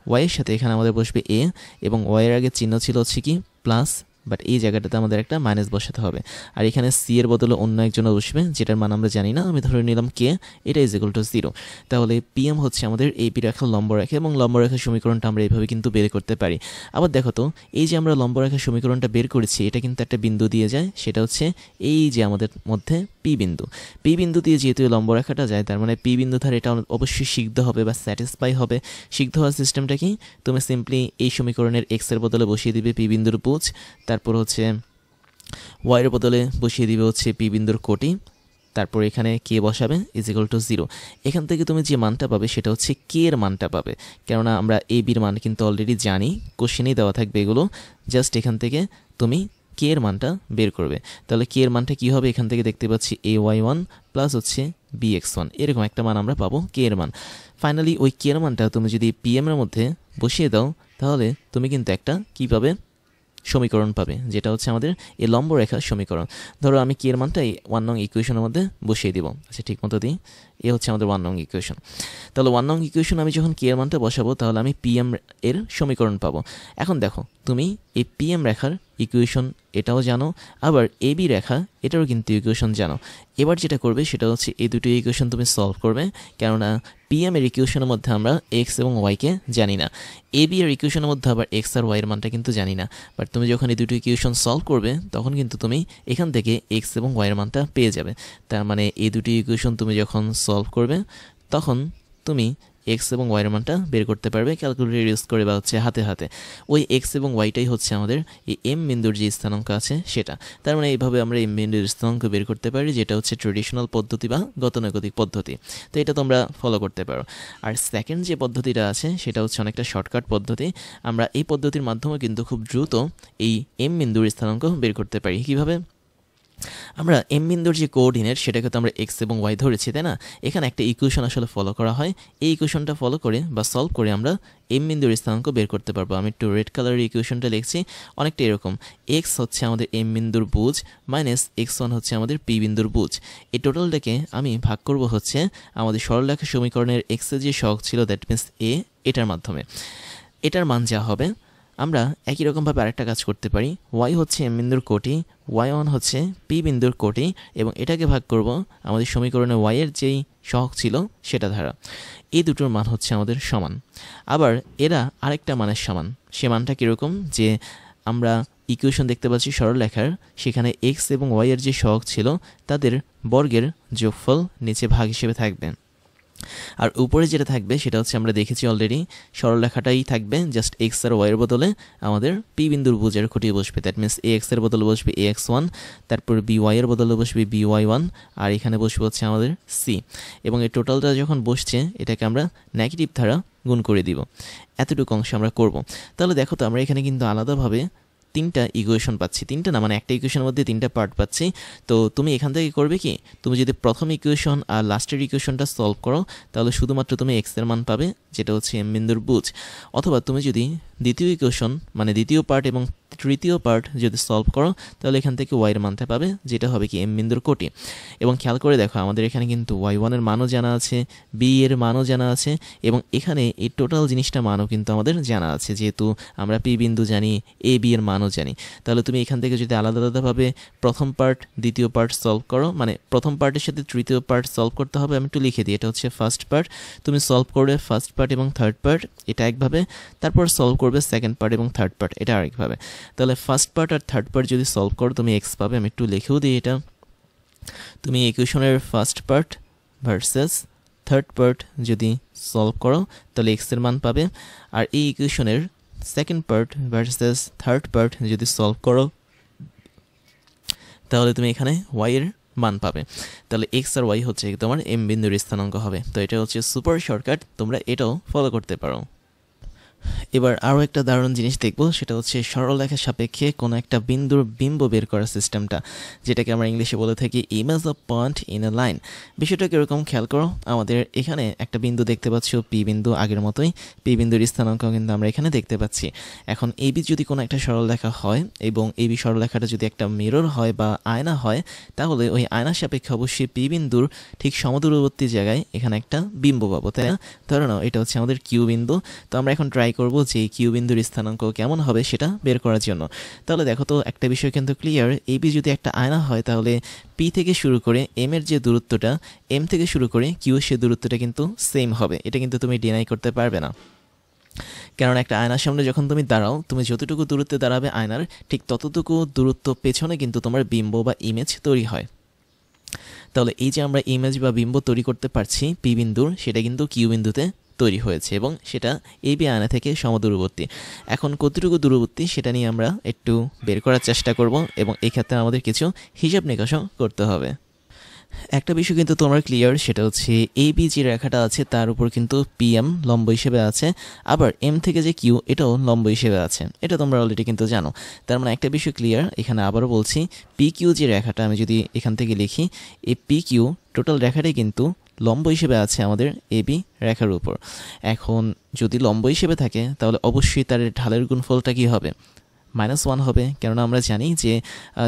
ওয়াই এর সাথে এখানে আমাদের বসবে এ, এবং ওয়াই এর আগে চিহ্ন ছিল হচ্ছে কি প্লাস বাট এই জায়গাটাতে আমাদের একটা মাইনাস বসাতে হবে। আর এখানে সি এর বদলে অন্য একজন বসবে, যেটার মান আমরা জানি না, আমি ধরে নিলাম কে, এটা ইজ ইকুয়াল টু 0। তাহলে পিএম হচ্ছে আমাদের এবি রেখার লম্ব রেখা, এবং লম্ব রেখার সমীকরণটা আমরা এইভাবে কিন্তু বের করতে পারি। আবার দেখো তো, এই যে আমরা লম্ব রেখার সমীকরণটা বের করেছি, এটা কিন্তু একটা বিন্দু দিয়ে যায়, সেটা হচ্ছে এই যে আমাদের মধ্যে পি বিন্দু। পি বিন্দু দিয়ে যেহেতু লম্ব রেখাটা যায়, তার মানে পি বিন্দু ধারে এটা অবশ্যই সিদ্ধ হবে বা স্যাটিসফাই হবে। সিদ্ধ হওয়ার সিস্টেমটা কি, তুমি সিম্পলি এই সমীকরণের এক্স এর বদলে বসিয়ে দিবে পি বিন্দুর বুঝ, তারপর হচ্ছে ওয়াইয়ের বদলে বসিয়ে দিবে হচ্ছে পি বিন্দুর কোটি, তারপর এখানে কে বসাবে ইজ ইকুয়াল টু 0। এখান থেকে তুমি যে মানটা পাবে সেটা হচ্ছে কে এর মানটা পাবে, কেননা আমরা এ বির মান কিন্তু অলরেডি জানি, কোশ্চেনেই দেওয়া থাকবে এগুলো। জাস্ট এখান থেকে তুমি কে এর মানটা বের করবে। তাহলে কে এর মানটা কী হবে, এখান থেকে দেখতে পাচ্ছি AY1 প্লাস হচ্ছে BX1, এরকম একটা মান আমরা পাবো কে এর মান। ফাইনালি ওই কে এর মানটা তুমি যদি PM এর মধ্যে বসিয়ে দাও, তাহলে তুমি কিন্তু একটা কী পাবে, সমীকরণ পাবে, যেটা হচ্ছে আমাদের এই লম্ব রেখার সমীকরণ। ধরো আমি কে এর মানটা এই 1 নং ইকুয়েশনের মধ্যে বসিয়ে দিব। আচ্ছা, ঠিক মতো দিই, এ হচ্ছে আমাদের 1 নং ইকুয়েশন। তাহলে 1 নং ইকুয়েশন আমি যখন কে এর মানটা বসাবো, তাহলে আমি পিএম এর সমীকরণ পাবো। এখন দেখো, তুমি এই পিএম রেখার ইকুয়েশন এটাও জানো, আবার এবি রেখা এটারও কিন্তু ইকুয়েশন জানো। এবার যেটা করবে সেটা হচ্ছে এই দুটো ইকুয়েশন তুমি সলভ করবে, কেননা পিএম এর ইকুয়েশনের মধ্যে আমরা এক্স এবং ওয়াইকে জানি না, এবি এর ইকুয়েশনের মধ্যে আবার এক্স আর ওয়াইয়ের মানটা কিন্তু জানি না। বাট তুমি যখন এই দুটো ইকুয়েশন সলভ করবে, তখন কিন্তু তুমি এখান থেকে এক্স এবং ওয়াইয়ের মানটা পেয়ে যাবে। তার মানে এই দুটি ইকুয়েশন তুমি যখন সলভ করবে, তখন তুমি এক্স এবং ওয়াইয়ের মানটা বের করতে পারবে ক্যালকুলেটর ইউজ করে বা হচ্ছে হাতে হাতে। ওই এক্স এবং ওয়াইটাই হচ্ছে আমাদের এই এম বিন্দুর যে স্থানাঙ্ক আছে সেটা। তার মানে এইভাবে আমরা এম বিন্দুর স্থানাঙ্ক বের করতে পারি, যেটা হচ্ছে ট্রেডিশনাল পদ্ধতি বা গতানুগতিক পদ্ধতি। তো এটা তোমরা ফলো করতে পারো। আর সেকেন্ড যে পদ্ধতিটা আছে সেটা হচ্ছে অনেকটা শর্টকাট পদ্ধতি। আমরা এই পদ্ধতির মাধ্যমে কিন্তু খুব দ্রুত এই এম বিন্দুর স্থানাঙ্ক বের করতে পারি। কীভাবে? আমরা এম বিন্দুর যে কোঅর্ডিনেট সেটাকে তো আমরা এক্স এবং ওয়াই ধরেছি, তাই না? এখানে একটা ইকুয়েশন আসলে ফলো করা হয়, এই ইকুয়েশনটা ফলো করে বা সলভ করে আমরা এম বিন্দুর স্থানাঙ্ক বের করতে পারবো। আমি একটু রেড কালারের ইকুয়েশনটা লিখছি, অনেকটা এরকম। এক্স হচ্ছে আমাদের এম বিন্দুর বুঝ মাইনাস x1 হচ্ছে আমাদের পি বিন্দুর বুঝ। এই টোটালটাকে আমি ভাগ করব হচ্ছে আমাদের সরলরেখা সমীকরণের এক্সের যে সহগ ছিল, দ্যাট মিনস এ, এটার মাধ্যমে। এটার মান যা হবে, আমরা একই রকমভাবে আরেকটা কাজ করতে পারি। ওয়াই হচ্ছে এম বিন্দুর কোটি, y1 হচ্ছে পি বিন্দুর কোটি, এবং এটাকে ভাগ করব আমাদের সমীকরণে ওয়াইয়ের যেই সহগ ছিল সেটা দ্বারা। এই দুটোর মান হচ্ছে আমাদের সমান। আবার এরা আরেকটা মানের সমান। সে মানটা কীরকম, যে আমরা ইকুয়েশন দেখতে পাচ্ছি সরলরেখার, সেখানে এক্স এবং ওয়াইয়ের যে সহগ ছিল তাদের বর্গের যোগফল নিচে ভাগ হিসেবে থাকবে। আর উপরে যেটা থাকবে সেটা হচ্ছে আমরা দেখেছি অলরেডি, সরলরেখাটাই থাকবে, জাস্ট এক্স আর ওয়াইয়ের বদলে আমাদের পি বিন্দুর বুঝের খুঁটিয়ে বসবে। দ্যাট মিনস এ এক্সের বদলে বসবে AX1, তারপর বি ওয়াইয়ের বদলে বসবে BY1, আর এখানে বসবে হচ্ছে আমাদের সি। এবং এই টোটালটা যখন বসছে, এটাকে আমরা নেগেটিভ ধারা গুণ করে দিব। এতটুকু অংশ আমরা করব। তাহলে দেখো তো, আমরা এখানে কিন্তু আলাদাভাবে তিনটা ইকুয়েশন পাচ্ছি, তিনটা না, মানে একটা ইকুয়েশনের মধ্যে তিনটা পার্ট পাচ্ছি। তো তুমি এখান থেকে করবে কি, তুমি যদি প্রথম ইকুয়েশন আর লাস্টের ইকুয়েশনটা সলভ করো, তাহলে শুধুমাত্র তুমি এক্সের মান পাবে, যেটা হচ্ছে এম বিন্দুর বুঝ। অথবা তুমি যদি দ্বিতীয় ইকুয়েশন মানে দ্বিতীয় পার্ট এবং তৃতীয় পার্ট যদি সলভ করো, তাহলে এখান থেকে ওয়াইয়ের মানটা পাবে, যেটা হবে কি এম বিন্দুর কোটি। এবং খেয়াল করে দেখো, আমাদের এখানে কিন্তু y1 এর মানও জানা আছে, বি এর মানও জানা আছে, এবং এখানে এই টোটাল জিনিসটা মানও কিন্তু আমাদের জানা আছে, যেহেতু আমরা পি বিন্দু জানি, এ বি এর মানও জানি। তাহলে তুমি এখান থেকে যদি আলাদা আলাদাভাবে প্রথম পার্ট দ্বিতীয় পার্ট সলভ করো, মানে প্রথম পার্টের সাথে তৃতীয় পার্ট সলভ করতে হবে, আমি একটু লিখে দিই, এটা হচ্ছে ফার্স্ট পার্ট। তুমি সলভ করবে ফার্স্ট পার্ট এবং থার্ড পার্ট, এটা একভাবে, তারপর সলভ করবে সেকেন্ড পার্ট এবং থার্ড পার্ট, এটা আরেকভাবে। তাহলে ফার্স্ট পার্ট আর থার্ড পার্ট যদি সলভ করো, তুমি এক্স পাবে। আমি একটু লিখেও দিই এটা। তুমি ইকুয়েশনের first part versus third part যদি সলভ করো, তাহলে এক্সের মান পাবে। আর এই ইকুয়েশনের second part versus third part যদি সলভ করো, তাহলে তুমি এখানে ওয়াইয়ের মান পাবে। তাহলে এক্স আর ওয়াই হচ্ছে তোমার এম বিন্দুর স্থানাঙ্ক হবে। তো এটা হচ্ছে সুপার শর্টকাট, তোমরা এটাও ফলো করতে পারো। এবার আরও একটা দারুণ জিনিস দেখব, সেটা হচ্ছে সরলরেখার সাপেক্ষে কোনো একটা বিন্দুর বিম্ব বের করার সিস্টেমটা, যেটাকে আমরা ইংলিশে বলে থাকি image of point in a line. বিষয়টা কীরকম খেয়াল করো, আমাদের এখানে একটা বিন্দু দেখতে পাচ্ছ, পি বিন্দু, আগের মতোই পি বিন্দুর স্থানাঙ্ক কিন্তু আমরা এখানে দেখতে পাচ্ছি। এখন এবি যদি কোনো একটা সরলরেখা হয়, এবং এবি সরলরেখাটা যদি একটা মিরর হয় বা আয়না হয়, তাহলে ওই আয়নার সাপেক্ষে অবশ্যই পি বিন্দুর ঠিক সমদূরবর্তী জায়গায় এখানে একটা বিম্ব পাবো, তাই না? ধরে নাও এটা হচ্ছে আমাদের কিউ বিন্দু। তো আমরা এখন ট্রাই করব যে কিউ বিন্দুর স্থানাঙ্ক কেমন হবে সেটা বের করার জন্য। তাহলে দেখো তো একটা বিষয় কিন্তু ক্লিয়ার, এবি যদি একটা আয়না হয় তাহলে পি থেকে শুরু করে এম এর যে দূরত্বটা, এম থেকে শুরু করে কিউ সে দূরত্বটা কিন্তু সেম হবে, এটা কিন্তু তুমি ডিনাই করতে পারবে না। কারণ একটা আয়নার সামনে যখন তুমি দাঁড়াও, তুমি যতটুকু দূরত্বে দাঁড়াবে আয়নার, ঠিক ততটুকু দূরত্ব পেছনে কিন্তু তোমার বিম্ব বা ইমেজ তৈরি হয়। তাহলে এই যে আমরা ইমেজ বা বিম্ব তৈরি করতে পারছি পি বিন্দুর, সেটা কিন্তু কিউ বিন্দুতে তৈরি হয়েছে এবং সেটা এবি আয়না থেকে সমদূরবর্তী। এখন কতটুকু দূরবর্তী সেটা নিয়ে আমরা একটু বের করার চেষ্টা করব এবং এই ক্ষেত্রে আমাদের কিছু হিসাব নিকাশও করতে হবে। একটা বিষয় কিন্তু তোমার ক্লিয়ার, সেটা হচ্ছে এবি যে রেখাটা আছে তার উপর কিন্তু পিএম লম্ব হিসেবে আছে, আবার এম থেকে যে কিউ এটাও লম্ব হিসেবে আছে, এটা তোমরা অলরেডি কিন্তু জানো। তার মানে একটা বিষয় ক্লিয়ার, এখানে আবারও বলছি পি কিউ যে রেখাটা আমি যদি এখান থেকে লিখি, এই পি কিউ টোটাল রেখাটাই কিন্তু লম্ব হিসেবে আছে আমাদের এবি রেখার উপর। এখন যদি লম্ব হিসেবে থাকে তাহলে অবশ্যই তার ঢালের গুণফলটা কী হবে, -1 হবে। কেননা আমরা জানি যে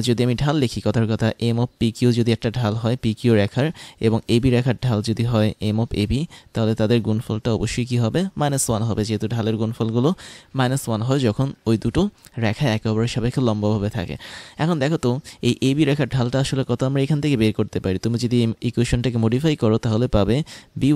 যদি আমি ঢাল লিখি, কথার কথা এম অফ পি কিউ যদি একটা ঢাল হয় পি কিউ রেখার এবং এবি রেখার ঢাল যদি হয় এম অফ এবি, তাহলে তাদের গুণফলটা অবশ্যই কী হবে, -1 হবে, যেহেতু ঢালের গুণফলগুলো -1 হয় যখন ওই দুটো রেখা একে অপরের সাপেক্ষে লম্বভাবে থাকে। এখন দেখো তো এই এবি রেখার ঢালটা আসলে কত আমরা এখান থেকে বের করতে পারি। তুমি যদি ইকুয়েশনটাকে মডিফাই করো তাহলে পাবে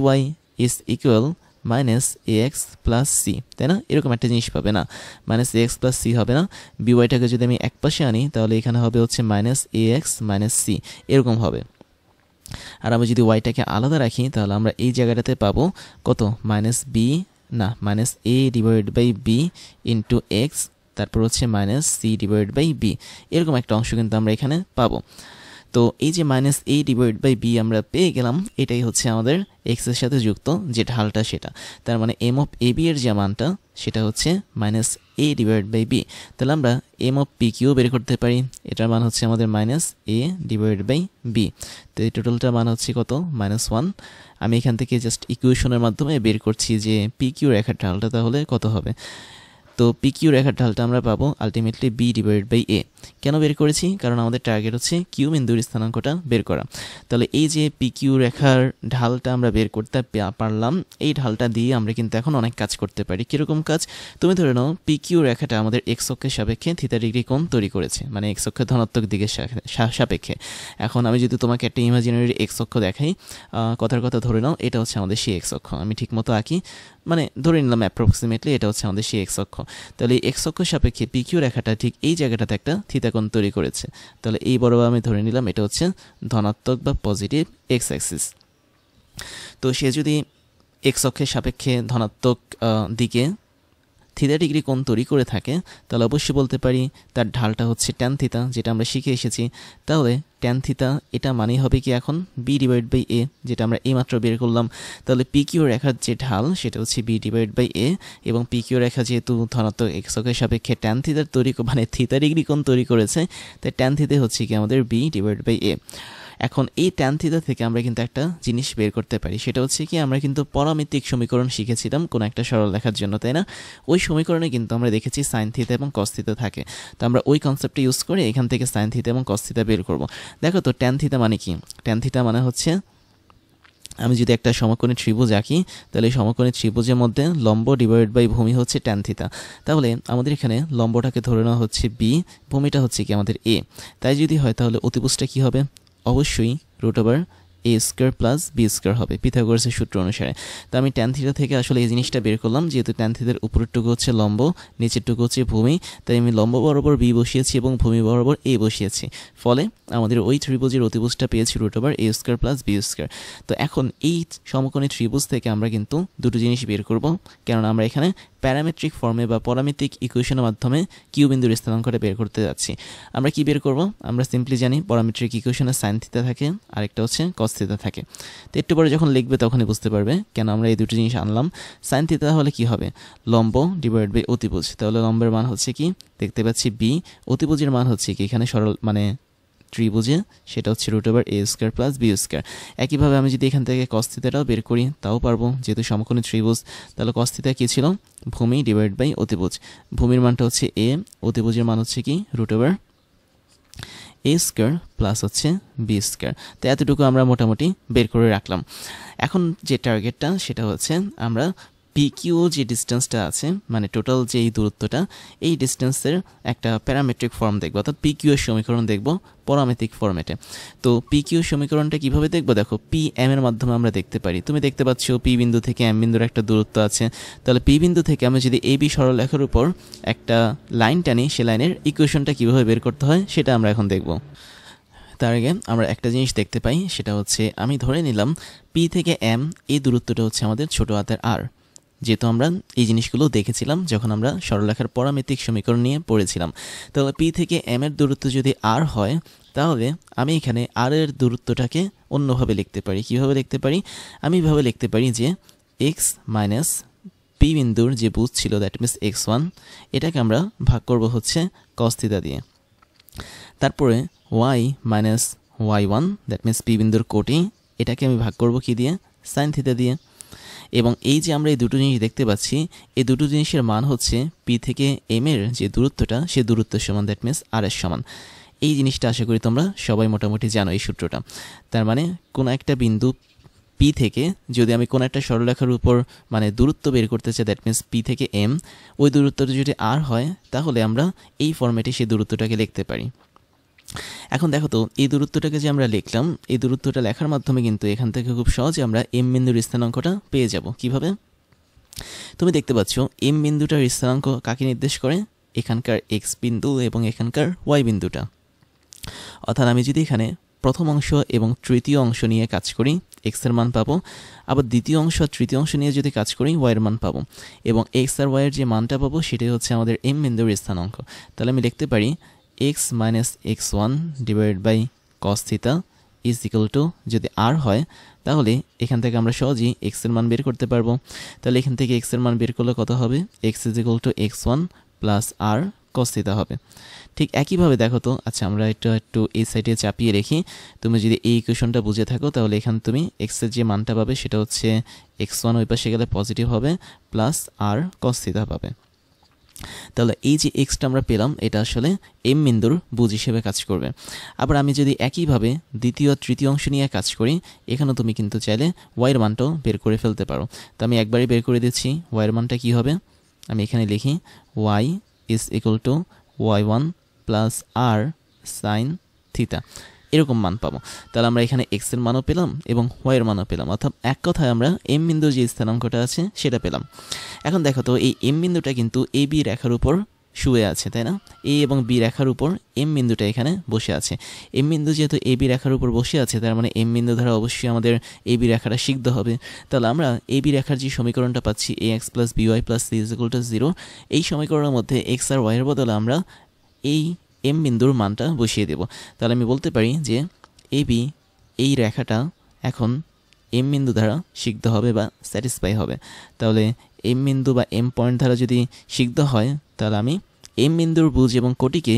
by is equal -ax plus c, তাই না? এরকম একটা জিনিস পাবে না, -ax প্লাস সি হবে না। বিওয়াইটাকে যদি আমি এক পাশে আনি তাহলে এখানে হবে হচ্ছে -ax মাইনাস সি, এরকম হবে। আর আমি যদি ওয়াইটাকে আলাদা রাখি তাহলে আমরা এই জায়গাটাতে পাবো কত, -a divided by b into x, তারপর হচ্ছে -c ডিভাইডেড বাই বি, এরকম একটা অংশ কিন্তু আমরা এখানে পাবো। তো এই যে -a ডিভাইড বাই বি আমরা পেয়ে গেলাম, এটাই হচ্ছে আমাদের এক্স এর সাথে যুক্ত যে ঢালটা সেটা। তার মানে এম অফ এ বি এর যে মানটা সেটা হচ্ছে -a ডিভাইড বাই বি। তাহলে আমরা এম অফ পি কিউ বের করতে পারি, এটার মান হচ্ছে আমাদের -a ডিভাইড বাই বি। তো এই টোটালটার মান হচ্ছে কত, -1। আমি এখান থেকে জাস্ট ইকুয়েশনের মাধ্যমে বের করছি যে পি কিউ রেখার ঢালটা তাহলে কত হবে। তো পি কিউ রেখার ঢালটা আমরা পাবো আলটিমেটলি বি ডিভাইড বাই এ। কেন বের করেছি, কারণ আমাদের টার্গেট হচ্ছে কিউ বিন্দুর স্থানাঙ্কটা বের করা। তাহলে এই যে পি কিউ রেখার ঢালটা আমরা বের করতে পারলাম, এই ঢালটা দিয়ে আমরা কিন্তু এখন অনেক কাজ করতে পারি। কীরকম কাজ, তুমি ধরে নাও পি কিউ রেখাটা আমাদের এক্স অক্ষের সাপেক্ষে থিটা ডিগ্রি কোণ তৈরি করেছে, মানে এক্স অক্ষের ধনাত্মক দিকের সাপেক্ষে। এখন আমি যদি তোমাকে একটা ইমাজিনারি এক্স অক্ষ দেখাই, কথার কথা ধরে নাও এটা হচ্ছে আমাদের সেই এক্স অক্ষ, আমি ঠিক মতো আঁকি, মানে ধরে নিলাম অ্যাপ্রক্সিমেটলি এটা হচ্ছে আমাদের সেই এক্স অক্ষ। তাহলে এই এক্স অক্ষ সাপেক্ষে পি কিউ রেখাটা ঠিক এই জায়গাটাতে একটা থিটা কোণ তৈরি করেছে। তাহলে এই বরাবর আমি ধরে নিলাম এটা হচ্ছে ধনাত্মক বা পজিটিভ এক্স অ্যাক্সিস। তো সে যদি এক্স অক্ষের সাপেক্ষে ধনাত্মক দিকে থিটা ডিগ্রি কোণ তৈরি করে থাকে তাহলে অবশ্যই বলতে পারি তার ঢালটা হচ্ছে ট্যান থিটা, যেটা আমরা শিখে এসেছি। তাহলে ট্যান থিটা এটা মানেই হবে কি এখন বি ডিভাইড বাই এ, যেটা আমরা এইমাত্র বের করলাম। তাহলে পি কিউ রেখার যে ঢাল সেটা হচ্ছে বি ডিভাইড বাই এ, এবং পি কিউ রেখা যেহেতু ধনাত্মক এক্স অক্ষের সাপেক্ষে ট্যান থিটার মানে থিটা ডিগ্রি কোণ তৈরি করেছে, তাই ট্যান থিটা হচ্ছে কি আমাদের বি ডিভাইড বাই এ। এখন এই ট্যান থিটা থেকে আমরা কিন্তু একটা জিনিস বের করতে পারি, সেটা হচ্ছে কি আমরা কিন্তু পরামিতিক সমীকরণ শিখেছিলাম কোনো একটা সরল লেখার জন্য, তাই না? ওই সমীকরণে কিন্তু আমরা দেখেছি সাইন থিটা এবং কস থিটা থাকে। তো আমরা ওই কনসেপ্টটা ইউজ করে এখান থেকে সাইন থিটা এবং কস থিটা বের করব। দেখো তো ট্যান থিটা মানে কি, ট্যান থিটা মানে হচ্ছে আমি যদি একটা সমকোণী ত্রিভুজ আঁকি তাহলে এই সমকোণী ত্রিভুজের মধ্যে লম্ব ডিভাইড বাই ভূমি হচ্ছে ট্যান থিটা। তাহলে আমাদের এখানে লম্বটাকে ধরে নেওয়া হচ্ছে বি, ভূমিটা হচ্ছে কি আমাদের এ। তাই যদি হয় তাহলে অতিভুজটা কি হবে, অবশ্যই √a² প্লাস বি স্কোয়ার হবে পিথাগোরাসের সূত্র অনুসারে। তো আমি ট্যান থিটা থেকে আসলে এই জিনিসটা বের করলাম, যেহেতু ট্যান থিটার উপরেরটুকু হচ্ছে লম্ব, নিচেরটুকু হচ্ছে ভূমি, তাই আমি লম্ব বরাবর বি বসিয়েছি এবং ভূমি বরাবর এ বসিয়েছি। ফলে আমাদের ওই ত্রিভুজের অতিভুজটা পেয়েছি √a² প্লাস বি স্কোয়ার। তো এখন এই সমকোণী ত্রিভুজ থেকে আমরা কিন্তু দুটো জিনিস বের করব, কেননা আমরা এখানে প্যারামেট্রিক ফর্মে বা পরামিতিক ইকুয়েশনের মাধ্যমে কিউ বিন্দুর স্থানাঙ্কটা বের করতে যাচ্ছি। আমরা কি বের করব, আমরা সিম্পলি জানি পরামেট্রিক ইকুয়েশনে সাইন থিটা থাকে, আরেকটা হচ্ছে কস থিটা থাকে। তো একটু পরে যখন লিখবে তখনই বুঝতে পারবে কেন আমরা এই দুটো জিনিস আনলাম। সাইন থিটা হলে কি হবে, লম্ব ডিভাইড বাই অতিভুজ। তাহলে লম্বের মান হচ্ছে কি, দেখতে পাচ্ছি বি, অতিভুজের মান হচ্ছে কি এখানে সরল মানে ত্রিভুজে সেটা হচ্ছে √a² প্লাস বি স্কোয়ার। একইভাবে আমি যদি এখান থেকে কস থিটাটাও বের করি তাও পারবো, যেহেতু সমকোণী ত্রিভুজ। তাহলে কস থিটা কি ছিল, ভূমি ডিভাইড বাই অতিভুজ। ভূমির মানটা হচ্ছে এ, অতিভুজের মান হচ্ছে কি √a² প্লাস হচ্ছে বি স্কোয়ার। তো এতটুকু আমরা মোটামুটি বের করে রাখলাম। এখন যে টার্গেটটা সেটা হচ্ছে আমরা পিকিউ যে ডিস্টেন্সটা আছে মানে টোটাল যে এই দূরত্বটা, এই ডিস্টেন্সের একটা প্যারামেট্রিক ফর্ম দেখব, অর্থাৎ পিকিউ এর সমীকরণ দেখব প্যারামেট্রিক ফর্মেটে। তো পিকিউ সমীকরণটা কিভাবে দেখব? দেখো পি এম এর মাধ্যমে আমরা দেখতে পারি। তুমি দেখতে পাচ্ছ পি বিন্দু থেকে এম বিন্দুর একটা দূরত্ব আছে, তাহলে পি বিন্দু থেকে আমরা যদি এ বি সরলরেখার উপর একটা লাইন টানি, সে লাইনের ইকুয়েশনটা কীভাবে বের করতে হয় সেটা আমরা এখন দেখব। তার আগে আমরা একটা জিনিস দেখতে পাই, সেটা হচ্ছে আমি ধরে নিলাম পি থেকে এম এই দূরত্বটা হচ্ছে আমাদের ছোট হাতের আর, যেহেতু আমরা এই জিনিসগুলো দেখেছিলাম যখন আমরা সরলরেখার প্যারামেট্রিক সমীকরণ নিয়ে পড়েছিলাম। তাহলে পি থেকে এম এর দূরত্ব যদি আর হয়, তাহলে আমি এখানে আর এর দূরত্বটাকে অন্যভাবে লিখতে পারি। কীভাবে লিখতে পারি? আমি এভাবে লিখতে পারি যে এক্স মাইনাস পি বিন্দুর যে বুঝ ছিল, দ্যাট মিনস x1, এটাকে আমরা ভাগ করব হচ্ছে cos থিটা দিয়ে। তারপরে y minus y1, that means P বিন্দুর কোটি, এটাকে আমি ভাগ করব কি দিয়ে? sin থিটা দিয়ে। এবং এই যে আমরা এই দুটো জিনিস দেখতে পাচ্ছি, এই দুটো জিনিসের মান হচ্ছে পি থেকে এম এর যে দূরত্বটা, সে দূরত্বের সমান, দ্যাট মিনস আর এর সমান। এই জিনিসটা আশা করি তোমরা সবাই মোটামুটি জানো এই সূত্রটা। তার মানে কোনো একটা বিন্দু পি থেকে যদি আমি কোনো একটা সরলরেখার উপর মানে দূরত্ব বের করতে চাই, দ্যাট মিনস পি থেকে এম, ওই দূরত্বটা যদি আর হয়, তাহলে আমরা এই ফরম্যাটে সেই দূরত্বটাকে লিখতে পারি। এখন দেখো তো, এই দূরত্বটাকে যে আমরা লিখলাম, এই দূরত্বটা লেখার মাধ্যমে কিন্তু এখান থেকে খুব সহজে আমরা এম বিন্দুর স্থানাঙ্কটা পেয়ে যাব। কিভাবে? তুমি দেখতে পাচ্ছ এম বিন্দুটার স্থানাঙ্ক কাকে নির্দেশ করে? এখানকার এক্স বিন্দু এবং এখানকার ওয়াই বিন্দুটা। অর্থাৎ আমি যদি এখানে প্রথম অংশ এবং তৃতীয় অংশ নিয়ে কাজ করি, এক্সের মান পাবো, আবার দ্বিতীয় অংশ আর তৃতীয় অংশ নিয়ে যদি কাজ করি, ওয়াইয়ের মান পাবো, এবং এক্স আর ওয়াইয়ের যে মানটা পাবো সেটাই হচ্ছে আমাদের এম বিন্দুর স্থানাঙ্ক। তাহলে আমি লিখতে পারি x minus x1 divided by cos theta is equal to, যদি আর হয় তাহলে এখান থেকে আমরা সহজেই এক্সের মান বের করতে পারবো। তাহলে এখান থেকে এক্সের মান বের করলে কত হবে? X is equal to x1 plus r cos theta হবে। ঠিক একইভাবে দেখো তো, আচ্ছা আমরা একটু এই সাইডে চাপিয়ে রেখি। তুমি যদি এই ইকুয়েশনটা বুঝে থাকো, তাহলে এখানে তুমি এক্সের যে মানটা পাবে সেটা হচ্ছে x1 ওই পাশে গেলে পজিটিভ হবে, প্লাস আর cos থিটা পাবে। তাহলে এই যে এক্সটা আমরা পেলাম, এটা আসলে এম বিন্দুর বুঝ হিসেবে কাজ করবে। আবার আমি যদি একইভাবে দ্বিতীয় তৃতীয় অংশ নিয়ে কাজ করি, এখানেও তুমি কিন্তু চাইলে ওয়াইয়ের মানটাও বের করে ফেলতে পারো। তো আমি একবারই বের করে দিচ্ছি। ওয়াইয়ের মানটা কী হবে? আমি এখানে লিখি y is equal to y1 plus r sine theta, এরকম মান পাবো। তাহলে আমরা এখানে এক্সের মানও পেলাম এবং ওয়াইয়ের মানও পেলাম, অর্থাৎ এক কথায় আমরা এম বিন্দুর যে স্থানাঙ্কটা আছে সেটা পেলাম। এখন দেখো তো, এই এম বিন্দুটা কিন্তু এ বি রেখার উপর শুয়ে আছে, তাই না? এ এবং বি রেখার উপর এম বিন্দুটা এখানে বসে আছে। এম বিন্দু যেহেতু এ বি রেখার উপর বসে আছে, তার মানে এম বিন্দু দ্বারা অবশ্যই আমাদের এ বি রেখাটা সিদ্ধ হবে। তাহলে আমরা এ বি রেখার যে সমীকরণটা পাচ্ছি, a x plus b y plus C is equal to 0, এই সমীকরণের মধ্যে এক্স আর ওয়াইয়ের বদলে আমরা এই এম বিন্দুর মানটা বসিয়ে দেব। তাহলে আমি বলতে পারি যে এ বি এই রেখাটা এখন এম বিন্দু দ্বারা সিদ্ধ হবে বা স্যাটিসফাই হবে। তাহলে এম বিন্দু বা এম পয়েন্ট দ্বারা যদি সিদ্ধ হয়, তাহলে আমি এম বিন্দুর বুঝ এবং কোটিকে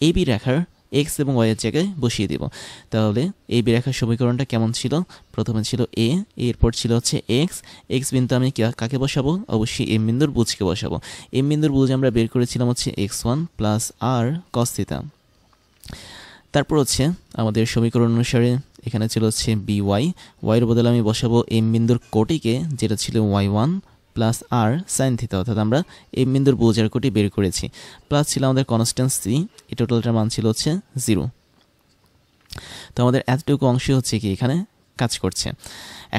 এ বি রেখার এক্স এবং ওয়াইয়ের জায়গায় বসিয়ে দেব। তাহলে এ বি রেখার সমীকরণটা কেমন ছিল? প্রথমে ছিল এ, এরপর ছিল হচ্ছে এক্স। এক্স বিন্দু আমি কাকে বসাবো? অবশ্যই এম বিন্দুর বুঝকে বসাবো। এম বিন্দুর বুঝ আমরা বের করেছিলাম হচ্ছে x1 plus r cos theta. তারপর হচ্ছে আমাদের সমীকরণ অনুসারে এখানে ছিল হচ্ছে বি ওয়াইয়ের বদলে আমি বসাবো এম বিন্দুর কোটিকে, যেটা ছিল y1 plus r sine theta, অর্থাৎ আমরা এম বিন্দুর বুঝ আর কোটি বের করেছি। প্লাস ছিল আমাদের কনস্ট্যান্ট সি, এই টোটালটার মান ছিল হচ্ছে 0। তো আমাদের এতটুকু অংশ হচ্ছে কি এখানে কাজ করছে।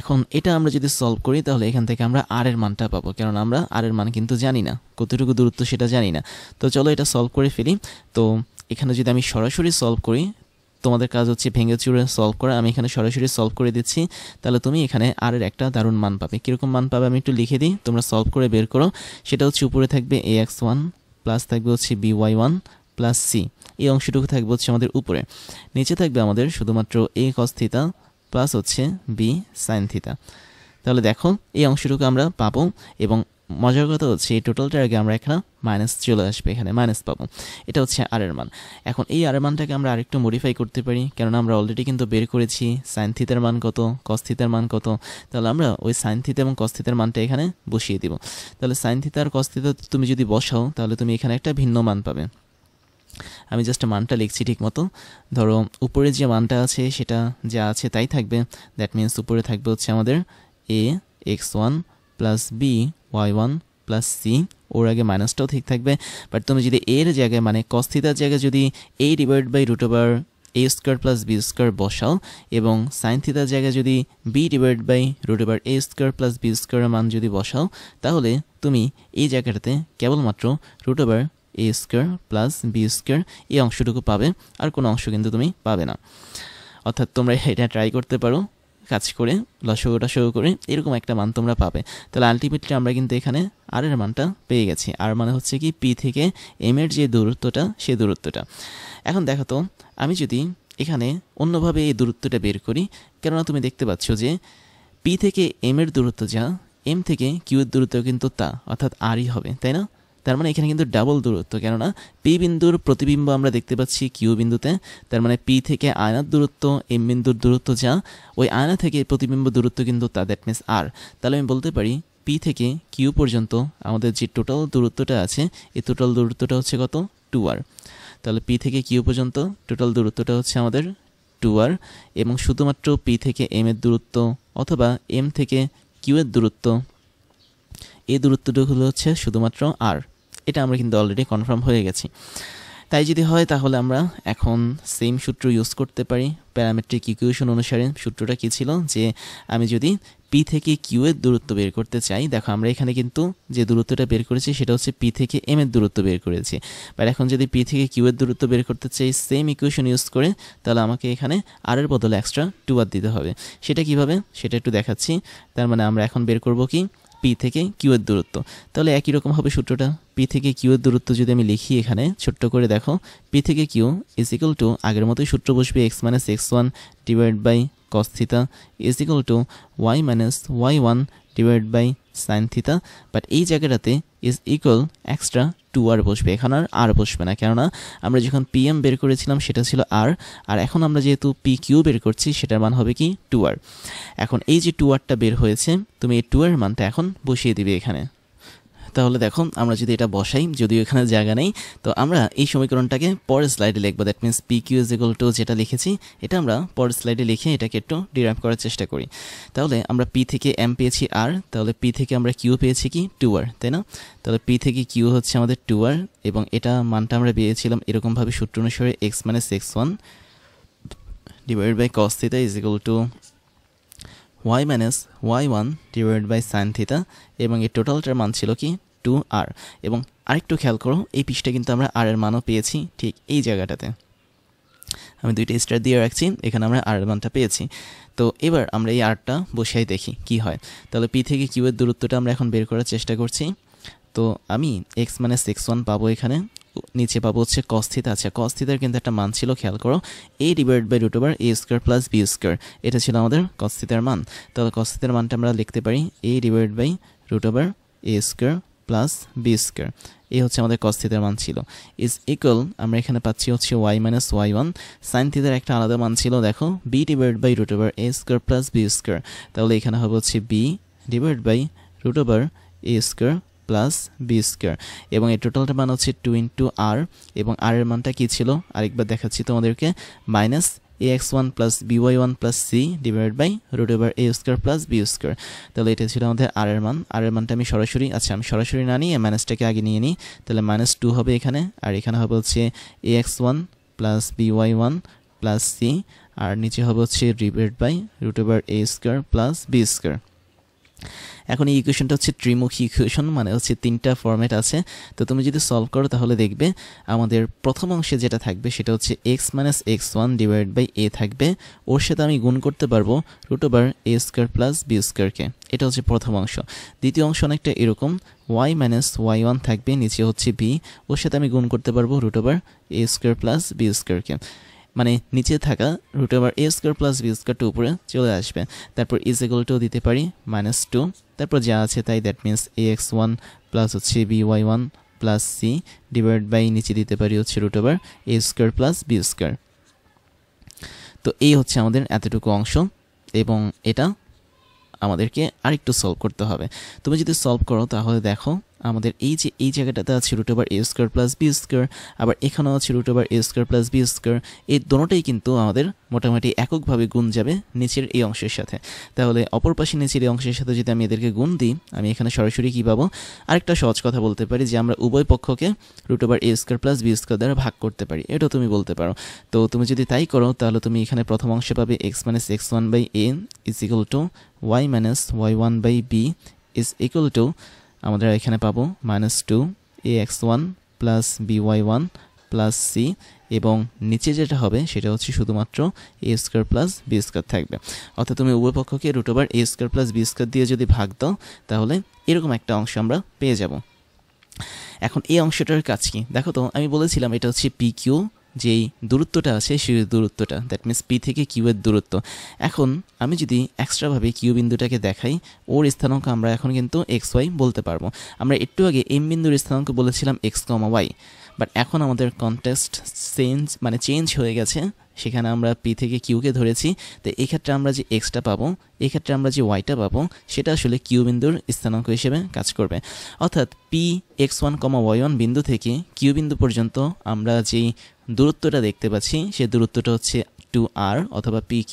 এখন এটা আমরা যদি সলভ করি, তাহলে এখান থেকে আমরা আর এর মানটা পাবো, কারণ আমরা আর এর মান কিন্তু জানি না, কতটুকু দূরত্ব সেটা জানি না। তো চলো এটা সলভ করে ফেলি। তো এখানে যদি আমি সরাসরি সলভ করি, তোমাদের কাজ হচ্ছে ভেঙে চুরে সলভ করা, আমি এখানে সরাসরি সলভ করে দিচ্ছি। তাহলে তুমি এখানে আর এর একটা দারুণ মান পাবে। কীরকম মান পাবে আমি একটু লিখে দিই, তোমরা সলভ করে বের করো। সেটা হচ্ছে উপরে থাকবে ax1 প্লাস থাকবে হচ্ছে by1 প্লাস সি, এই অংশটুকু থাকবে হচ্ছে আমাদের উপরে। নিচে থাকবে আমাদের শুধুমাত্র a cos থিটা প্লাস হচ্ছে বি সাইন থিটা। তাহলে দেখো এই অংশটুকু আমরা পাবো, এবং মজার কথা হচ্ছে এই টোটালটার আগে আমরা এখানে মাইনাস চলে আসবে, এখানে মাইনাস পাবো। এটা হচ্ছে আর এর মান। এখন এই আর এর মানটাকে আমরা আরেকটু মডিফাই করতে পারি, কেননা আমরা অলরেডি কিন্তু বের করেছি সাইন থিটার মান কত, কস থিটার মান কত। তাহলে আমরা ওই সাইন থিটা এবং কস থিটার মানটা এখানে বসিয়ে দিব। তাহলে সাইন থিটা আর কস থিটা তুমি যদি বসাও, তাহলে তুমি এখানে একটা ভিন্ন মান পাবে। আমি জাস্ট মানটা লিখছি ঠিক মতো। ধরো উপরে যে মানটা আছে সেটা যা আছে তাই থাকবে, দ্যাট মিনস উপরে থাকবে হচ্ছে আমাদের a x1 plus b y one plus c, ওর আগে মাইনাসটাও ঠিক থাকবে, বাট তুমি যদি এর জায়গায় মানে কস থিটার জায়গায় যদি a divide by root over a square plus b square বসাও এবং সাইন থিটার জায়গায় যদি b divide by root over a square plus b স্কোয়ারের মান যদি বসাও, তাহলে তুমি এই জায়গাটাতে কেবলমাত্র root over a square plus b square এই অংশটুকু পাবে, আর কোনো অংশ কিন্তু তুমি পাবে না। অর্থাৎ তোমরা এটা ট্রাই করতে পারো কাজ করে, লসাগুটা শুরু করে এরকম একটা মান তোমরা পাবে। তাহলে আলটিমেটলি আমরা কিন্তু এখানে আর এর মানটা পেয়ে গেছি। আর মানে হচ্ছে কি পি থেকে এম এর যে দূরত্বটা, সেই দূরত্বটা। এখন দেখো তো, আমি যদি এখানে অন্যভাবে এই দূরত্বটা বের করি, কেননা তুমি দেখতে পাচ্ছ যে পি থেকে এম এর দূরত্ব যা, এম থেকে কিউ এর দূরত্ব কিন্তু তা, অর্থাৎ আরই হবে, তাই না? তার মানে এখানে কিন্তু ডাবল দূরত্ব, কেননা পি বিন্দুর প্রতিবিম্ব আমরা দেখতে পাচ্ছি কিউ বিন্দুতে। তার মানে পি থেকে আয়নার দূরত্ব এম বিন্দুর দূরত্ব যা, ওই আয়না থেকে প্রতিবিম্ব দূরত্ব কিন্তু তা, দ্যাট মিনস আর। তাহলে আমি বলতে পারি পি থেকে কিউ পর্যন্ত আমাদের যে টোটাল দূরত্বটা আছে, এই টোটাল দূরত্বটা হচ্ছে কত? 2r। তাহলে পি থেকে কিউ পর্যন্ত টোটাল দূরত্বটা হচ্ছে আমাদের 2r, এবং শুধুমাত্র পি থেকে এম এর দূরত্ব অথবা এম থেকে কিউ এর দূরত্ব, এই দূরত্বটুকু হচ্ছে শুধুমাত্র আর। এটা আমরা কিন্তু অলরেডি কনফার্ম হয়ে গেছি। তাই যদি হয় তাহলে আমরা এখন সেম সূত্র ইউজ করতে পারি প্যারামেট্রিক ইকুয়েশন অনুসারে। সূত্রটা কী ছিল, যে আমি যদি পি থেকে কিউ এর দূরত্ব বের করতে চাই, দেখো আমরা এখানে কিন্তু যে দূরত্বটা বের করেছি সেটা হচ্ছে পি থেকে এম এর দূরত্ব বের করেছি, বাট এখন যদি পি থেকে কিউ এর দূরত্ব বের করতে চাই সেম ইকুয়েশন ইউজ করে, তাহলে আমাকে এখানে আর এর বদলে এক্সট্রা 2r দিতে হবে। সেটা কিভাবে, সেটা একটু দেখাচ্ছি। তার মানে আমরা এখন বের করব কি, পি থেকে কিউ এর দূরত্ব। তাহলে একই রকম হবে সূত্রটা। পি থেকে কিউ এর দূরত্ব যদি আমি লিখি এখানে ছোট্ট করে, দেখো পি থেকে কিউ ইজ ইকুয়াল টু, আগের মতোই সূত্র বসবে, x minus x one divide by cos theta is equal to y minus y one divide by sine theta. But এই জায়গাটাতে ইজ ইকুয়াল এক্সট্রা 2r বসবে, এখন আর বসবে না, কেননা আমরা যখন পিএম বের করেছিলাম সেটা ছিল আর এখন আমরা যেহেতু পি কিউ বের করছি সেটার মান হবে কি 2r। এখন এই যে 2rটা বের হয়েছে, তুমি এই 2r এর মানটা এখন বসিয়ে দিবে এখানে। তাহলে দেখো আমরা যদি এটা বসাই, যদিও এখানে জায়গা নেই, তো আমরা এই সমীকরণটাকে পরের স্লাইডে লিখবো। That means p q is equal to যেটা লিখেছি এটা আমরা পরের স্লাইডে লিখে এটাকে একটু ডিরাইভ করার চেষ্টা করি। তাহলে আমরা পি থেকে এম পেয়েছি আর, তাহলে পি থেকে আমরা কিউ পেয়েছি কি 2r, তাই না? তাহলে পি থেকে কিউ হচ্ছে আমাদের 2r, এবং এটা মানটা আমরা পেয়েছিলাম এরকমভাবে সূত্র অনুসারে x minus x one divide by cos theta is equal to y minus y one divide by sine theta, এবং এই টোটালটার মান ছিল কি 2r। এবং আরেকটু খেয়াল করো, এই পিসটা কিন্তু আমরা আর এর মানও পেয়েছি ঠিক এই জায়গাটাতে। আমি দুইটা স্টার দিয়ে রাখছি, এখানে আমরা আর এর মানটা পেয়েছি। তো এবার আমরা এই আরটা বসাই দেখি কি হয়। তাহলে পি থেকে কিউ এর দূরত্বটা আমরা এখন বের করার চেষ্টা করছি। তো আমি এক্স মাইনাস এক্স ওয়ান পাবো, এখানে নিচে পাবো হচ্ছে কস থিটা। আচ্ছা, কস থিটার কিন্তু একটা মান ছিল, খেয়াল করো, a divide by root over a square plus b square, এটা ছিল আমাদের কস থিটার মান। তাহলে কস থিটার মানটা আমরা লিখতে পারি a divide by root over a square plus b square, এই হচ্ছে আমাদের কস থিটার মান ছিল, ইজ ইকুয়াল আমরা এখানে পাচ্ছি হচ্ছে y minus y one. Sine থিটার একটা আলাদা মান ছিল, দেখো b divide by root over a square plus b square, তাহলে এখানে হবে হচ্ছে b divide by root over a square plus b square, এবং এই টোটালটার মান হচ্ছে 2 ইন্টু আর, এবং আর এর মানটা কী ছিল আরেকবার দেখাচ্ছি তোমাদেরকে, minus a x one plus b y one plus c divide by root over a square plus b square. তাহলে এটা ছিল আমাদের আর এর মান। আর এর মানটা আমি সরাসরি, আমি সরাসরি না নিয়ে মাইনাসটাকে আগে নিয়ে নিই, তাহলে -2 হবে এখানে, আর এখানে হবে হচ্ছে a x one plus b y one plus c, আর নিচে হবে হচ্ছে divide by root over a square plus b square. এখন এই ইকুয়েশনটা হচ্ছে ত্রিমুখী ইকুয়েশন, মানে হচ্ছে তিনটা ফরম্যাট আছে। তো তুমি যদি সলভ করো তাহলে দেখবে আমাদের প্রথম অংশে যেটা থাকবে সেটা হচ্ছে x minus x one divide by a থাকবে, ওর সাথে আমি গুণ করতে পারবো root over a square plus b স্কোয়ারকে, এটা হচ্ছে প্রথম অংশ। দ্বিতীয় অংশ অনেকটা এরকম, ওয়াই মাইনাস ওয়াই ওয়ান থাকবে, নিচে হচ্ছে বি, ওর সাথে আমি গুণ করতে পারবো root over a square plus b স্কোয়ারকে, মানে নিচে থাকা root over a square plus B স্কোয়ারটা উপরে চলে আসবে। তারপর ইজ ইকুয়াল টু দিতে পারি -2, তারপর যা আছে তাই, that means a x one plus হচ্ছে b y one plus c divide by নিচে দিতে পারি হচ্ছে root over a square plus b square. তো এই হচ্ছে আমাদের এতটুকু অংশ, এবং এটা আমাদেরকে আরেকটু সলভ করতে হবে। তুমি যদি সলভ করো তাহলে দেখো আমাদের এই জায়গাটাতে আছে √a² প্লাস b², আবার এখানেও আছে √a² প্লাস b²। এই দোনোটাই কিন্তু আমাদের মোটামুটি এককভাবে গুণ যাবে নিচের এই অংশের সাথে। তাহলে অপর পাশে নিচের এই অংশের সাথে যদি আমি এদেরকে গুণ দিই, আমি এখানে সরাসরি কী পাবো, আরেকটা সহজ কথা বলতে পারি যে আমরা উভয় পক্ষকে √a² প্লাস b² দ্বারা ভাগ করতে পারি, এটাও তুমি বলতে পারো। তো তুমি যদি তাই করো তাহলে তুমি এখানে প্রথম অংশে পাবে x - x1/a is equal two y - y1/b is equal two আমরা এখানে পাবো -2ax1 plus by1 plus c, এবং নিচে যেটা হবে সেটা হচ্ছে শুধুমাত্র a² প্লাস b² থাকবে। অর্থাৎ তুমি উভয় পক্ষকে √a² প্লাস b² দিয়ে যদি ভাগ দাও তাহলে এরকম একটা অংশ আমরা পেয়ে যাব। এখন এই অংশটার কাজ কি দেখো তো, আমি বলেছিলাম এটা হচ্ছে PQ, যেই দূরত্বটা আছে সেই দূরত্বটা, দ্যাট মিনস পি থেকে কিউ এর দূরত্ব। এখন আমি যদি এক্সট্রাভাবে কিউ বিন্দুটাকে দেখাই, ওর স্থানাঙ্ক আমরা এখন কিন্তু XY বলতে পারবো। আমরা একটু আগে এম বিন্দুর স্থানাঙ্ক বলেছিলাম x, y, বাট এখন আমাদের কনটেক্সট চেঞ্জ হয়ে গেছে, সেখানে আমরা পি থেকে কিউকে ধরেছি। তো এই ক্ষেত্রে আমরা যে এক্সটা পাবো, এই ক্ষেত্রে আমরা যে ওয়াইটা পাবো, সেটা আসলে কিউ বিন্দুর স্থানাঙ্ক হিসেবে কাজ করবে। অর্থাৎ Px1, y1 বিন্দু থেকে কিউ বিন্দু পর্যন্ত আমরা যেই দূরত্বটা দেখতে পাচ্ছি সেই দূরত্বটা হচ্ছে 2r অথবা PQ,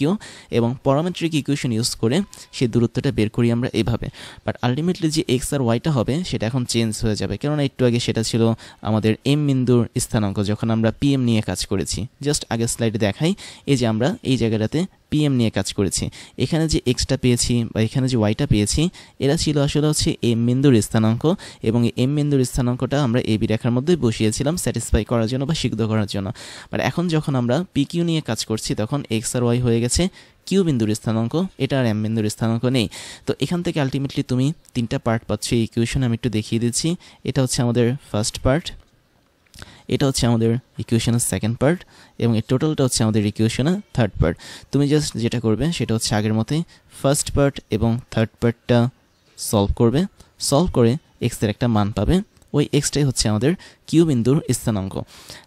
এবং প্যারামেট্রিক ইকুয়েশন ইউজ করে সেই দূরত্বটা বের করি আমরা এভাবে। বাট আলটিমেটলি যে এক্স আর ওয়াইটা হবে সেটা এখন চেঞ্জ হয়ে যাবে, কেননা একটু আগে সেটা ছিল আমাদের এম বিন্দুর স্থানাঙ্ক যখন আমরা পিএম নিয়ে কাজ করেছি। জাস্ট আগের স্লাইডে দেখাই, এই যে আমরা এই জায়গাটাতে পিএম নিয়ে কাজ করেছি, এখানে যে এক্সটা পেয়েছি বা এখানে যে ওয়াইটা পেয়েছি এরা ছিল আসলে হচ্ছে এম বিন্দুর স্থানাঙ্ক, এবং এই এম বিন্দুর স্থানাঙ্কটা আমরা এবি রেখার মধ্যে বসিয়েছিলাম স্যাটিসফাই করার জন্য বা সিদ্ধ করার জন্য। বাট এখন যখন আমরা পিকিউ নিয়ে কাজ করছি তখন এক্স আর ওয়াই হয়ে গেছে কিউ বিন্দুর স্থানাঙ্ক, এটা আর এম বিন্দুর স্থানাঙ্ক নেই। তো এখান থেকে আলটিমেটলি তুমি তিনটা পার্ট পাচ্ছ এই ইকুয়েশন, আমি একটু দেখিয়ে দিচ্ছি। এটা হচ্ছে আমাদের ফার্স্ট পার্ট, এটা হচ্ছে আমাদের ইকুয়েশনের সেকেন্ড পার্ট, এবং এই টোটালটা হচ্ছে আমাদের ইকুয়েশনের থার্ড পার্ট। তুমি জাস্ট যেটা করবে সেটা হচ্ছে আগের মতোই ফার্স্ট পার্ট এবং থার্ড পার্টটা সলভ করবে, সলভ করে এক্সের একটা মান পাবে, ওই এক্সটাই হচ্ছে আমাদের কিউ বিন্দুর স্থানাঙ্ক।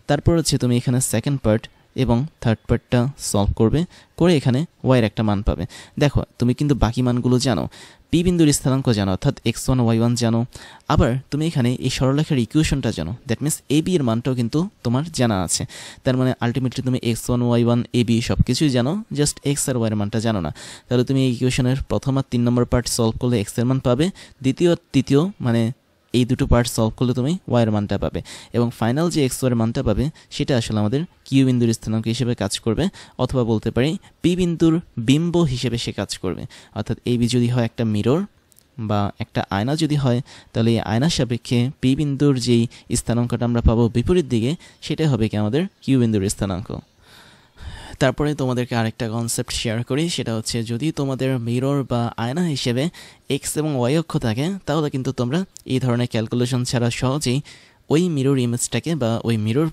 তারপর হচ্ছে তুমি এখানে সেকেন্ড পার্ট এবং থার্ড পার্টটা সলভ করবে, করে এখানে ওয়াইয়ের একটা মান পাবে। দেখো তুমি কিন্তু বাকি মানগুলো জানো, পি বিন্দুর স্থানাঙ্ক জানো অর্থাৎ x1 y1 জানো, আবার তুমি এখানে এই সরলরেখার ইকুয়েশনটা জানো, দ্যাট মিনস এ বি এর মানটাও কিন্তু তোমার জানা আছে। তার মানে আলটিমেটলি তুমি x1 y1 এ বি সব কিছুই জানো, জাস্ট এক্স আর ওয়াইয়ের মানটা জানো না। তাহলে তুমি এই ইকুয়েশনের প্রথম আর 3 নম্বর পার্ট সলভ করলে এক্স এর মান পাবে, দ্বিতীয় আর তৃতীয় মানে এই দুটো পার্ট সলভ করলে তুমি ওয়াইয়ের মানটা পাবে, এবং ফাইনাল যে এক্স ওয়াইয়ের মানটা পাবে সেটা আসলে আমাদের কিউ বিন্দুর স্থানাঙ্ক হিসেবে কাজ করবে, অথবা বলতে পারি পি বিন্দুর বিম্ব হিসেবে সে কাজ করবে। অর্থাৎ এই বি যদি হয় একটা মিরর বা একটা আয়না যদি হয়, তাহলে এই আয়নার সাপেক্ষে পি বিন্দুর যেই স্থানাঙ্কটা আমরা পাবো বিপরীত দিকে, সেটাই হবে কি আমাদের কিউ বিন্দুর স্থানাঙ্ক। তারপরে তোমাদেরকে আরেকটা কনসেপ্ট শেয়ার করি, সেটা হচ্ছে যদি তোমাদের মিরর বা আয়না হিসেবে এক্স এবং ওয়াই অক্ষ থাকে, তাহলে কিন্তু তোমরা এই ধরনের ক্যালকুলেশন ছাড়া সহজেই ওই মিরর ইমেজটাকে বা ওই মিরর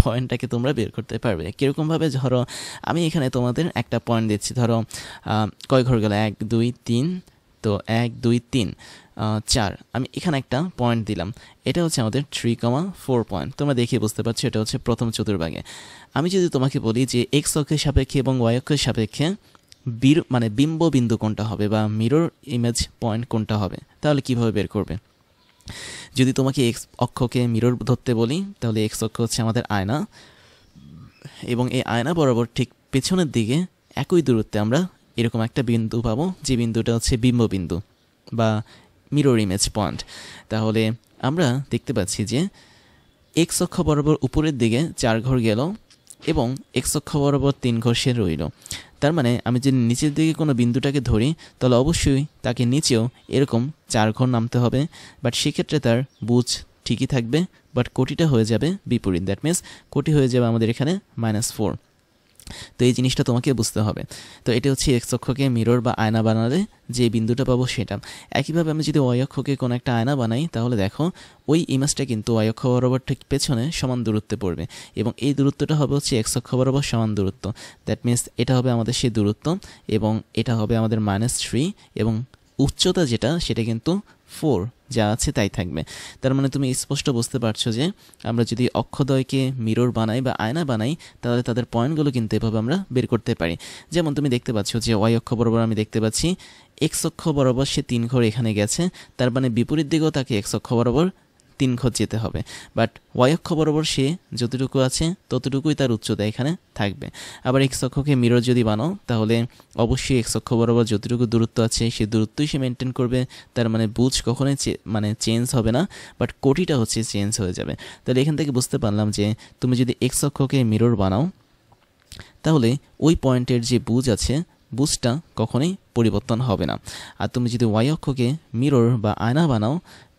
পয়েন্টটাকে তোমরা বের করতে পারবে। কীরকমভাবে, ধরো আমি এখানে তোমাদের একটা পয়েন্ট দিচ্ছি, ধরো কয় ঘর গেল 1 2 3, তো 1 2 3 4, আমি এখানে একটা পয়েন্ট দিলাম, এটা হচ্ছে আমাদের 3,4 পয়েন্ট। তোমরা দেখে বুঝতে পারছো এটা হচ্ছে প্রথম চতুর্ভাগে। আমি যদি তোমাকে বলি যে এক্স অক্ষের সাপেক্ষে এবং ওয়াই অক্ষের সাপেক্ষে বিম্ব বিন্দু কোনটা হবে বা মিরর ইমেজ পয়েন্ট কোনটা হবে, তাহলে কিভাবে বের করবে? যদি তোমাকে এক্স অক্ষকে মিরর ধরতে বলি, তাহলে এক্স অক্ষ হচ্ছে আমাদের আয়না, এবং এই আয়না বরাবর ঠিক পেছনের দিকে একই দূরত্বে আমরা এরকম একটা বিন্দু পাবো, যে বিন্দুটা হচ্ছে বিম্ব বিন্দু বা মিরর ইমেজ পয়েন্ট। তাহলে আমরা দেখতে পাচ্ছি যে এক্স অক্ষ বরাবর উপরের দিকে 4 ঘর গেল এবং এক্স অক্ষ বরাবর 3 ঘর সে রইল। তার মানে আমি যদি নিচের দিকে কোনো বিন্দুটাকে ধরি, তাহলে অবশ্যই তাকে নিচেও এরকম 4 ঘর নামতে হবে, বাট সেক্ষেত্রে তার বুঝ ঠিকই থাকবে, বাট কোটিটা হয়ে যাবে বিপরীত, দ্যাট মিনস কোটি হয়ে যাবে আমাদের এখানে -4। তো এই জিনিসটা তোমাকে বুঝতে হবে। তো এটা হচ্ছে এক্স অক্ষকে মিরর বা আয়না বানালে যে বিন্দুটা পাবো সেটা। একইভাবে আমি যদি ওয়াই অক্ষকে কোনো একটা আয়না বানাই, তাহলে দেখো ওই ইমেজটা কিন্তু ওয়াই অক্ষ বরাবর ঠিক পেছনে সমান দূরত্বে পড়বে, এবং এই দূরত্বটা হবে হচ্ছে এক্স অক্ষ বরাবর সমান দূরত্ব, দ্যাট মিনস এটা হবে আমাদের সেই দূরত্ব, এবং এটা হবে আমাদের -3, এবং উচ্চতা যেটা সেটা কিন্তু 4, যা আছে তাই থাকবে। তার মানে তুমি স্পষ্ট বুঝতে পারছো যে আমরা যদি অক্ষদ্বয়কে মিরর বানাই বা আয়না বানাই তাহলে তাদের পয়েন্টগুলো কিন্তু এভাবে আমরা বের করতে পারি। যেমন তুমি দেখতে পাচ্ছ যে ওয়াই অক্ষ বরাবর আমি দেখতে পাচ্ছি এক্স অক্ষ বরাবর সে 3 ঘর এখানে গেছে, তার মানে বিপরীত দিকেও তাকে এক্স অক্ষ বরাবর 3 ঘর যেতে হবে, বাট ওয়াই অক্ষ বরাবর সে যতটুকু আছে ততটুকুই তার উচ্চতা এখানে থাকবে। আবার এক্স অক্ষকে মিরর যদি বানাও তাহলে অবশ্যই এক্স অক্ষ বরাবর যতটুকু দূরত্ব আছে সেই দূরত্বই সে মেনটেন করবে, তার মানে বুঝ কখনোই চেঞ্জ হবে না, বাট কোটিটা হচ্ছে চেঞ্জ হয়ে যাবে। তাহলে এখান থেকে বুঝতে পারলাম যে তুমি যদি এক্স অক্ষকে মিরর বানাও তাহলে ওই পয়েন্টের যে বুঝ আছে বুঝটা কখনোই পরিবর্তন হবে না। আর তুমি যদি ওয়াই অক্ষকে মিরর বা আয়না বানাও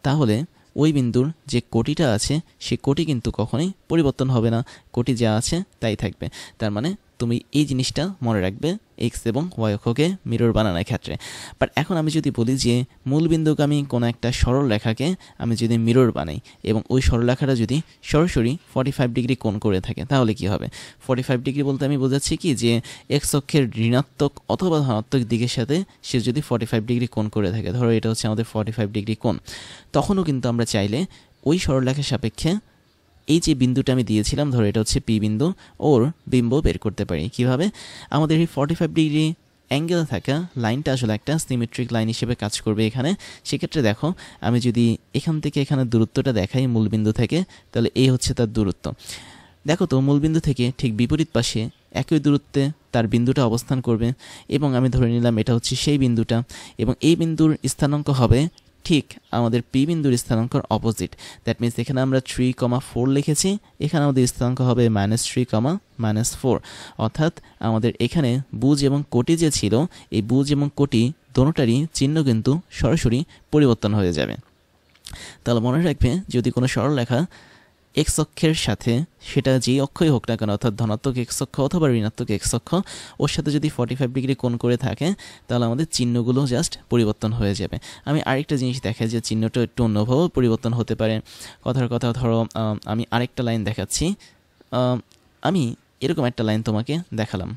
তাহলে ওই বিন্দুর যে কোটিটা আছে সে কোটি কিন্তু কখনোই পরিবর্তন হবে না, কোটি যা আছে তাই থাকবে। তার মানে তুমি এই জিনিসটা মনে রাখবে এক্স এবং ওয়াই অক্ষকে মিরর বানানোর ক্ষেত্রে। বাট এখন আমি যদি বলি যে মূলবিন্দুগামী কোনো একটা সরল রেখাকে আমি যদি মিরর বানাই এবং ওই সরলরেখাটা যদি সরাসরি 45 ডিগ্রি কোণ করে থাকে তাহলে কি হবে? 45 ডিগ্রি বলতে আমি বোঝাচ্ছি কি যে এক্স অক্ষের ঋণাত্মক অথবা ধনাত্মক দিকের সাথে সে যদি 45 ডিগ্রি কোণ করে থাকে, ধরো এটা হচ্ছে আমাদের 45 ডিগ্রি কোণ, তখনও কিন্তু আমরা চাইলে ওই সরলরেখার সাপেক্ষে এই যে বিন্দুটা আমি দিয়েছিলাম, ধরো এটা হচ্ছে পি বিন্দু, ওর বিম্ব বের করতে পারি। কিভাবে? আমাদের এই 45 ডিগ্রি অ্যাঙ্গেল থাকা লাইনটা আসলে একটা সিমেট্রিক লাইন হিসেবে কাজ করবে এখানে। সেক্ষেত্রে দেখো আমি যদি এখান থেকে এখানে দূরত্বটা দেখাই মূলবিন্দু থেকে, তাহলে এই হচ্ছে তার দূরত্ব। দেখো তো মূলবিন্দু থেকে ঠিক বিপরীত পাশে একই দূরত্বে তার বিন্দুটা অবস্থান করবে এবং আমি ধরে নিলাম এটা হচ্ছে সেই বিন্দুটা এবং এই বিন্দুর স্থানাঙ্ক হবে ঠিক আমাদের পি বিন্দুর স্থানাঙ্কর অপোজিট। দ্যাট মিনস এখানে আমরা 3,4 লিখেছি, এখানে আমাদের স্থানাঙ্ক হবে -3,-4, অর্থাৎ আমাদের এখানে বুজ এবং কোটি যে ছিল এই বুজ এবং কোটি দোনোটারই চিহ্ন কিন্তু সরাসরি পরিবর্তন হয়ে যাবে। তাহলে মনে রাখবে যদি কোনো সরলরেখা এক্স অক্ষের সাথে, সেটা যেই অক্ষই হোক না কেন, অর্থাৎ ধনাত্মক এক্স অক্ষ অথবা ঋণাত্মক এক্স অক্ষ, ওর সাথে যদি 45 ডিগ্রি কোণ করে থাকে তাহলে আমাদের চিহ্নগুলো জাস্ট পরিবর্তন হয়ে যাবে। আমি আরেকটা জিনিস দেখাই যে চিহ্নটা একটু অন্যভাবেও পরিবর্তন হতে পারে। কথার কথা ধরো আমি আরেকটা লাইন দেখাচ্ছি, আমি এরকম একটা লাইন তোমাকে দেখালাম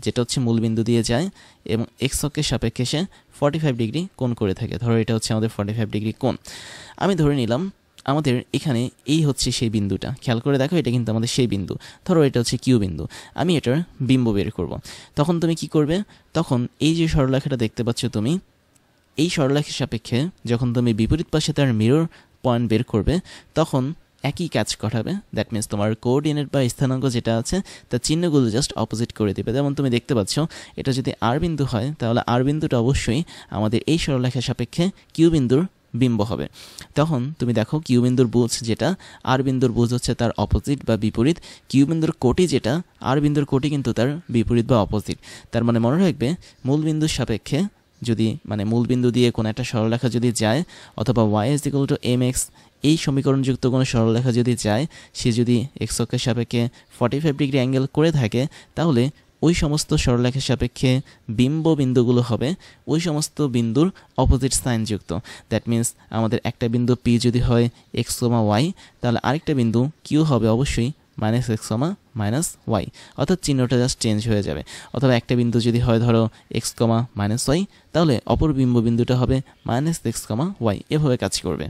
যেটা হচ্ছে মূলবিন্দু দিয়ে যায় এবং এক্স অক্ষের সাপেক্ষে সে 45 ডিগ্রি কোণ করে থাকে। ধরো এটা হচ্ছে আমাদের 45 ডিগ্রি কোণ। আমি ধরে নিলাম আমাদের এখানে এই হচ্ছে সেই বিন্দুটা, খেয়াল করে দেখো এটা কিন্তু আমাদের সেই বিন্দু। ধরো এটা হচ্ছে কিউ বিন্দু, আমি এটার বিম্ব বের করব। তখন তুমি কি করবে? তখন এই যে সরলরেখাটা দেখতে পাচ্ছ তুমি, এই সরলরেখার সাপেক্ষে যখন তুমি বিপরীত পাশে তার মিরর পয়েন্ট বের করবে তখন একই কাজ করাবে। দ্যাট মিনস তোমার কোঅর্ডিনেট বা স্থানাঙ্ক যেটা আছে তার চিহ্নগুলো জাস্ট অপোজিট করে দেবে। যেমন তুমি দেখতে পাচ্ছ এটা যদি আর বিন্দু হয় তাহলে আর বিন্দুটা অবশ্যই আমাদের এই সরলরেখার সাপেক্ষে কিউ বিন্দুর বিম্ব হবে। তখন তুমি দেখো কিউ বিন্দুর বুজ যেটা, আর বিন্দুর বুজ হচ্ছে তার অপোজিট বা বিপরীত। কিউ বিন্দুর কোটি যেটা, আর বিন্দুর কোটি কিন্তু তার বিপরীত বা অপোজিট। তার মানে মনে রাখবে মূলবিন্দুর সাপেক্ষে যদি মানে মূলবিন্দু দিয়ে কোনো একটা সরলরেখা যদি যায় অথবা y=mx এই সমীকরণযুক্ত কোনো সরলরেখা যদি যায়, সে যদি এক্স অক্ষের সাপেক্ষে 45 ডিগ্রি অ্যাঙ্গেল করে থাকে তাহলে ওই সমস্ত সরলরেখার সাপেক্ষে বিম্ব বিন্দুগুলো হবে ওই সমস্ত বিন্দুর অপোজিট সাইনযুক্ত। দ্যাট মিনস আমাদের একটা বিন্দু পি যদি হয় এক্স, ওয়াই, তাহলে আরেকটা বিন্দু কিউ হবে অবশ্যই -x, -y, অর্থাৎ চিহ্নটা জাস্ট চেঞ্জ হয়ে যাবে। অথবা একটা বিন্দু যদি হয় ধরো x, -y, তাহলে অপর বিম্ব বিন্দুটা হবে -x, y, এভাবে কাজ করবে।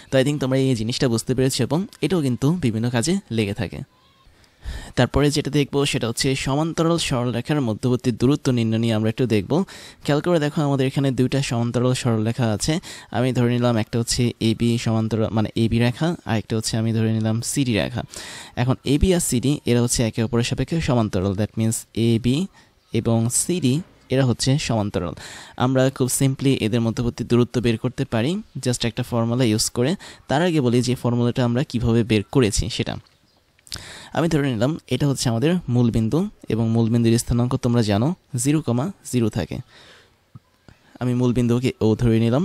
তো আই থিঙ্ক তোমরা এই জিনিসটা বুঝতে পেরেছো এবং এটাও কিন্তু বিভিন্ন কাজে লেগে থাকে। তারপরে যেটা দেখবো সেটা হচ্ছে সমান্তরাল সরলরেখার মধ্যবর্তী দূরত্ব নির্ণয় নিয়ে আমরা একটু দেখবো। খেয়াল করে দেখো আমাদের এখানে দুইটা সমান্তরাল সরলরেখা আছে। আমি ধরে নিলাম একটা হচ্ছে এবি সমান্তরাল মানে এবি রেখা, আর একটা হচ্ছে আমি ধরে নিলাম সিডি রেখা। এখন এবি আর সিডি এরা হচ্ছে একে অপরের সাপেক্ষে সমান্তরাল। দ্যাট মিনস এবি এবং সিডি এরা হচ্ছে সমান্তরাল। আমরা খুব সিম্পলি এদের মধ্যবর্তী দূরত্ব বের করতে পারি জাস্ট একটা ফর্মুলা ইউজ করে। তার আগে বলি যে ফর্মুলাটা আমরা কিভাবে বের করেছি সেটা। আমি ধরে নিলাম এটা হচ্ছে আমাদের মূলবিন্দু এবং মূলবিন্দুর স্থানাঙ্ক তোমরা জানো 0,0 থাকে। আমি মূলবিন্দুকে ও ধরে নিলাম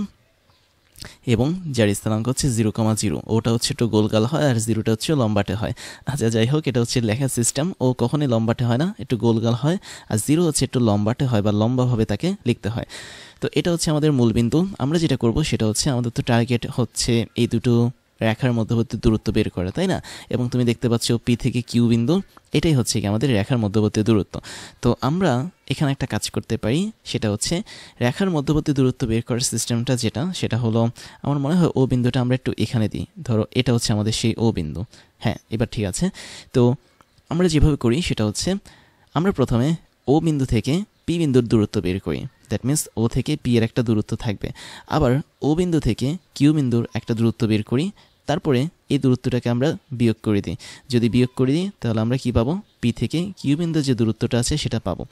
এবং যার স্থানাঙ্ক হচ্ছে 0,0, ওটা হচ্ছে একটু গোলগাল হয় আর জিরোটা হচ্ছে লম্বাটে হয়। আচ্ছা যাই হোক, এটা হচ্ছে লেখার সিস্টেম। ও কখনই লম্বাটে হয় না, একটু গোলগাল হয়, আর জিরো হচ্ছে একটু লম্বাটে হয় বা লম্বাভাবে তাকে লিখতে হয়। তো এটা হচ্ছে আমাদের মূলবিন্দু। আমরা যেটা করব সেটা হচ্ছে আমাদের তো টার্গেট হচ্ছে এই দুটো রেখার মধ্যবর্তী দূরত্ব বের করে, তাই না? এবং তুমি দেখতে পাচ্ছ পি থেকে কিউ বিন্দু, এটাই হচ্ছে কি আমাদের রেখার মধ্যবর্তী দূরত্ব। তো আমরা এখানে একটা কাজ করতে পারি, সেটা হচ্ছে রেখার মধ্যবর্তী দূরত্ব বের করার সিস্টেমটা সেটা হলো, আমার মনে হয় ও বিন্দুটা আমরা একটু এখানে দিই। ধরো এটা হচ্ছে আমাদের সেই ও বিন্দু। হ্যাঁ, এবার ঠিক আছে। তো আমরা যেভাবে করি সেটা হচ্ছে আমরা প্রথমে ও বিন্দু থেকে পি বিন্দুর দূরত্ব বের করি। দ্যাট মিনস ও থেকে পি এর একটা দূরত্ব থাকবে। আবার ও বিন্দু থেকে কিউ বিন্দুর একটা দূরত্ব বের করি, তারপরে এই দূরত্বটাকে আমরা বিয়োগ করে দিই। যদি বিয়োগ করে দিই তাহলে আমরা কি পাবো? পি থেকে কিউ বিন্দুর যে দূরত্বটা আছে সেটা পাবো।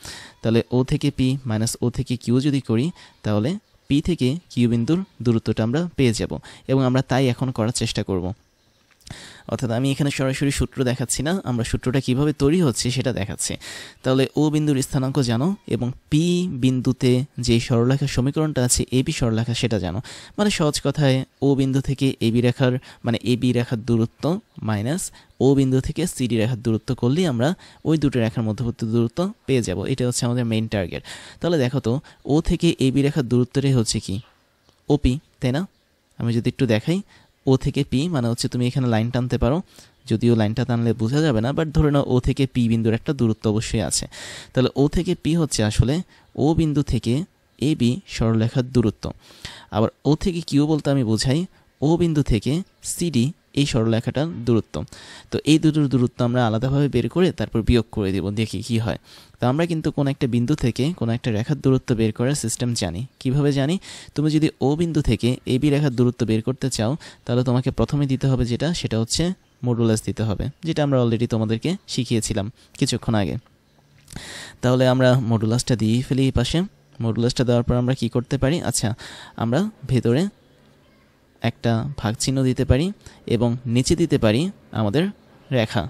তাহলে ও থেকে পি মাইনাস ও থেকে কিউ যদি করি, তাহলে পি থেকে কিউ বিন্দুর দূরত্বটা আমরা পেয়ে যাব, এবং আমরা তাই এখন করার চেষ্টা করব। অর্থাৎ আমি এখানে সরাসরি সূত্র দেখাচ্ছি না, আমরা সূত্রটা কিভাবে তৈরি হচ্ছে সেটা দেখাচ্ছি। তাহলে ও বিন্দুর স্থানাঙ্ক জানো, এবং পি বিন্দুতে যে সরলরেখার সমীকরণটা আছে এবি সরলরেখা সেটা জানো। মানে সহজ কথায় ও বিন্দু থেকে এবি রেখার এবি রেখার দূরত্ব মাইনাস ও বিন্দু থেকে সিডি রেখার দূরত্ব করলেই আমরা ওই দুটো রেখার মধ্যবর্তী দূরত্ব পেয়ে যাব। এটা হচ্ছে আমাদের মেইন টার্গেট। তাহলে দেখো তো, ও থেকে এবি রেখার দূরত্বটাই হচ্ছে কি? ওপি, তাই না? আমি যদি একটু দেখাই, ও থেকে পি মানে হচ্ছে তুমি এখানে লাইন টানতে পারো, যদিও লাইনটা টানলে বোঝা যাবে না, বাট ধরে নাও ও থেকে পি বিন্দুর একটা দূরত্ব অবশ্যই আছে। তাহলে ও থেকে পি হচ্ছে আসলে ও বিন্দু থেকে এ বি সরলরেখার দূরত্ব। আবার ও থেকে কিউ বলতে আমি বোঝাই ও বিন্দু থেকে সিডি এই সরলরেখাটার দূরত্ব। তো এই দুটোর দূরত্ব আমরা আলাদাভাবে বের করে তারপর বিয়োগ করে দেব, দেখি কি হয়। তো আমরা কিন্তু কোনো একটা বিন্দু থেকে কোনো একটা রেখার দূরত্ব বের করার সিস্টেম জানি। কিভাবে জানি? তুমি যদি ও বিন্দু থেকে এবি রেখার দূরত্ব বের করতে চাও, তাহলে তোমাকে প্রথমে দিতে হবে সেটা হচ্ছে মডুলাস দিতে হবে, যেটা আমরা অলরেডি তোমাদেরকে শিখিয়েছিলাম কিছুক্ষণ আগে। তাহলে আমরা মডুলাসটা দিয়েই ফেলি এই পাশে। মডুলাসটা দেওয়ার পর আমরা কি করতে পারি? আচ্ছা, আমরা ভেতরে একটা ভাগ চিহ্ন দিতে পারি এবং নিচে দিতে পারি আমাদের রেখা।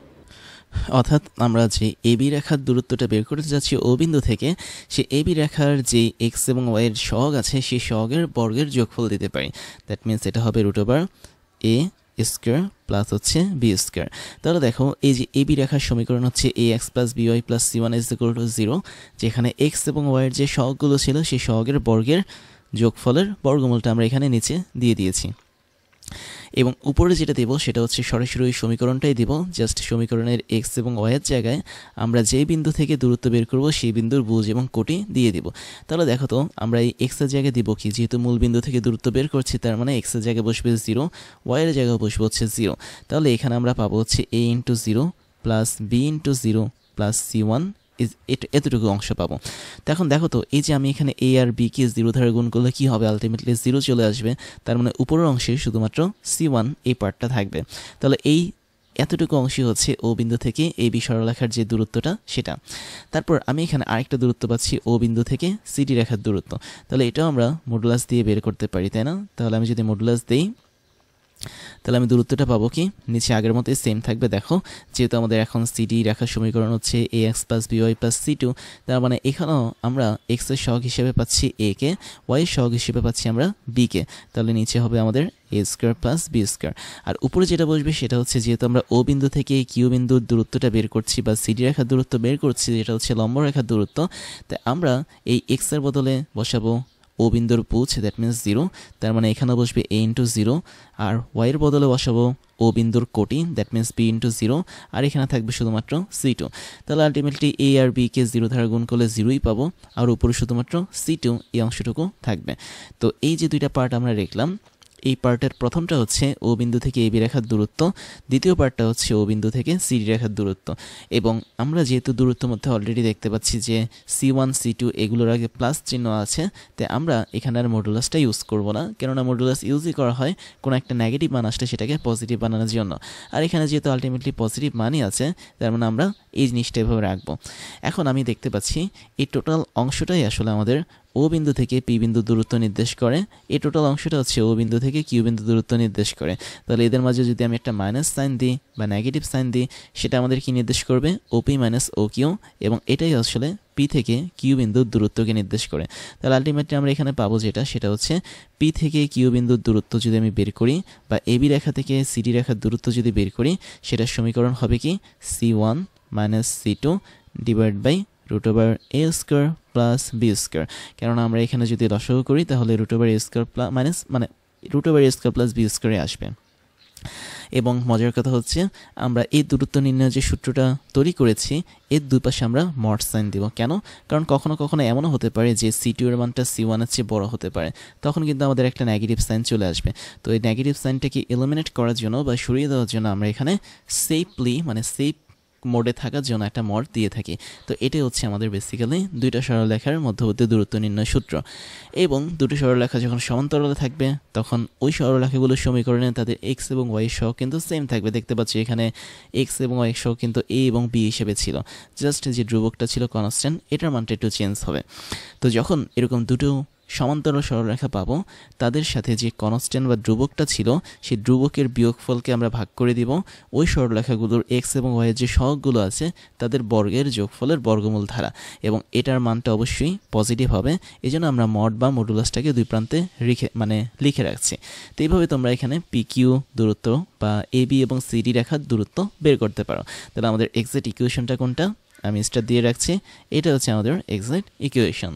অর্থাৎ আমরা যে এবি রেখার দূরত্বটা বের করতে যাচ্ছি ও বিন্দু থেকে, সে এবি রেখার যে এক্স এবং ওয়াইয়ের সহগ আছে সেই সহগের বর্গের যোগফল দিতে পারি। দ্যাট মিনস এটা হবে √a স্কোয়ার প্লাস হচ্ছে বি স্কোয়ার। তাহলে দেখো, এই যে এবি রেখার সমীকরণ হচ্ছে ax plus by plus c1 = 0, যেখানে এক্স এবং ওয়াইয়ের যে সহগগুলো ছিল সেই সহগের বর্গের যোগফলের বর্গমূলটা আমরা এখানে নিচে দিয়ে দিয়েছি। এবং উপরে যেটা দেব সেটা হচ্ছে সরাসরি ওই সমীকরণটাই দেব, জাস্ট সমীকরণের এক্স এবং ওয়াইয়ের জায়গায় আমরা যে বিন্দু থেকে দূরত্ব বের করব সেই বিন্দুর বুজ এবং কোটি দিয়ে দিব। তাহলে দেখো তো, আমরা এই এক্সের জায়গায় দিব কি? যেহেতু মূল বিন্দু থেকে দূরত্ব বের করছি, তার মানে এক্সের জায়গায় বসবে 0, ওয়াইয়ের জায়গায় বসবে হচ্ছে 0। তাহলে এখানে আমরা পাবো হচ্ছে a × 0 plus b × 0 plus c1 এতটুকু অংশ পাবো। তো এখন দেখো তো, এই যে আমি এখানে এ আর বি কে 0 দ্বারা গুণ করলে কি হবে? আলটিমেটলি 0 চলে আসবে। তার মানে উপরের অংশে শুধুমাত্র c1 এই পার্টটা থাকবে। তাহলে এই এতটুকু অংশই হচ্ছে ও বিন্দু থেকে এই বি সরলরেখার যে দূরত্বটা সেটা। তারপর আমি এখানে আরেকটা দূরত্ব পাচ্ছি ও বিন্দু থেকে সিডি রেখার দূরত্ব। তাহলে এটাও আমরা মডুলাস দিয়ে বের করতে পারি, তাই না? তাহলে আমি যদি মডুলাস দেই, তাহলে আমি দূরত্বটা পাবো কি? নিচে আগের মতোই সেম থাকবে। দেখো, যেহেতু আমাদের এখন সিডি রেখার সমীকরণ হচ্ছে ax plus by plus c2, তার মানে এখানেও আমরা x এর সহগ হিসেবে পাচ্ছি a কে, y এর সহগ হিসেবে পাচ্ছি আমরা b কে। তাহলে নিচে হবে আমাদের a square plus b square. আর উপরে যেটা বসবে সেটা হচ্ছে, যেহেতু আমরা ও বিন্দু থেকে কিউ বিন্দুর দূরত্বটা বের করছি বা সিডি রেখার দূরত্ব বের করছি, যেটা হচ্ছে লম্ব রেখার দূরত্ব, তাই আমরা এই x এর বদলে বসাবো ও বিন্দুর পুছ, দ্যাট মিনস 0। তার মানে এখানে বসবে a × 0, আর ওয়াইয়ের বদলে বসাবো ও বিন্দুর কোটি, দ্যাট মিনস b × 0, আর এখানে থাকবে শুধুমাত্র c2। তাহলে আলটিমেটলি a আর b কে 0 দ্বারা গুণ করলে 0ই পাবো, আর উপরে শুধুমাত্র c2 এই অংশটুকু থাকবে। তো এই যে দুইটা পার্ট আমরা দেখলাম, এই পার্টের প্রথমটা হচ্ছে ও বিন্দু থেকে এবি রেখার দূরত্ব, দ্বিতীয় পার্টটা হচ্ছে ও বিন্দু থেকে সিডি রেখার দূরত্ব। এবং আমরা যেহেতু দূরত্বের মধ্যে অলরেডি দেখতে পাচ্ছি যে c1 c2 এগুলোর আগে প্লাস চিহ্ন আছে, তাই আমরা এখানে আর মডুলাসটা ইউজ করব না, কেননা মডুলাস ইউজই করা হয় কোনো একটা নেগেটিভ মান আসলে সেটাকে পজিটিভ বানানোর জন্য। আর এখানে যেহেতু আলটিমেটলি পজিটিভ মানই আছে, তার মানে আমরা এই জিনিসটা এভাবে রাখবো। এখন আমি দেখতে পাচ্ছি এই টোটাল অংশটাই আসলে আমাদের ও বিন্দু থেকে পি বিন্দু দূরত্ব নির্দেশ করে। এই টোটাল অংশটা হচ্ছে ও বিন্দু থেকে কিউ বিন্দু দূরত্ব নির্দেশ করে। তাহলে এদের মাঝে যদি আমি একটা মাইনাস সাইন দিই বা নেগেটিভ সাইন দিই, সেটা আমাদের কি নির্দেশ করবে? ওপি মাইনাস ও কিউ, এবং এটাই আসলে পি থেকে কিউ বিন্দুর দূরত্বকে নির্দেশ করে। তাহলে আলটিমেটলি আমরা এখানে পাবো সেটা হচ্ছে পি থেকে কিউ বিন্দুর দূরত্ব যদি আমি বের করি, বা এবি রেখা থেকে সিডি রেখার দূরত্ব যদি বের করি, সেটার সমীকরণ হবে কি? c1 minus c2 divide by √a square plus b square. কেননা আমরা এখানে যদি লসাগু করি তাহলে √a square plus √a square plus b স্কোয়ারে আসবে। এবং মজার কথা হচ্ছে আমরা এই দূরত্ব নির্ণয়ের যে সূত্রটা তৈরি করেছি এর দুই পাশে আমরা মড সাইন দিব। কেন? কারণ কখনো কখনো এমনও হতে পারে যে C2 এর মানটা C1 এর চেয়ে বড় হতে পারে, তখন কিন্তু আমাদের একটা নেগেটিভ সাইন চলে আসবে। তো এই নেগেটিভ সাইনটাকে এলিমিনেট করার জন্য বা সরিয়ে দেওয়ার জন্য আমরা এখানে সেফলি মানে সেফ মোডে থাকার জন্য একটা মড দিয়ে থাকি। তো এটাই হচ্ছে আমাদের বেসিক্যালি দুইটা সরলরেখার মধ্যবর্তী দূরত্ব নির্ণয় সূত্র। এবং দুটো সরলরেখা যখন সমান্তরালে থাকবে তখন ওই সরলরেখাগুলোর সমীকরণে তাদের এক্স এবং ওয়াই সহ কিন্তু সেম থাকবে। দেখতে পাচ্ছি এখানে এক্স এবং ওয়াই সহ কিন্তু এ এবং বি হিসেবে ছিল, জাস্ট যে ধ্রুবকটা ছিল কনস্ট্যান্ট, এটার মানটা একটু চেঞ্জ হবে। তো যখন এরকম দুটো সমান্তরাল সরলরেখা পাবো তাদের সাথে যে কনস্ট্যান্ট বা ধ্রুবকটা ছিল সেই ধ্রুবকের বিয়োগফলকে আমরা ভাগ করে দিব ওই সরলরেখাগুলোর এক্স এবং ওয়াইয়ের যে সহগগুলো আছে তাদের বর্গের যোগফলের বর্গমূল ধারা, এবং এটার মানটা অবশ্যই পজিটিভ হবে। এই জন্য আমরা মড বা মডুলাসটাকে দুই প্রান্তে লিখে রাখছি। তো এইভাবে তোমরা এখানে PQ দূরত্ব বা AB এবং CD রেখার দূরত্ব বের করতে পারো। তাহলে আমাদের এক্সাক্ট ইকুয়েশনটা কোনটা আমি স্টার দিয়ে রাখছি, এটা হচ্ছে আমাদের এক্সাক্ট ইকুয়েশন।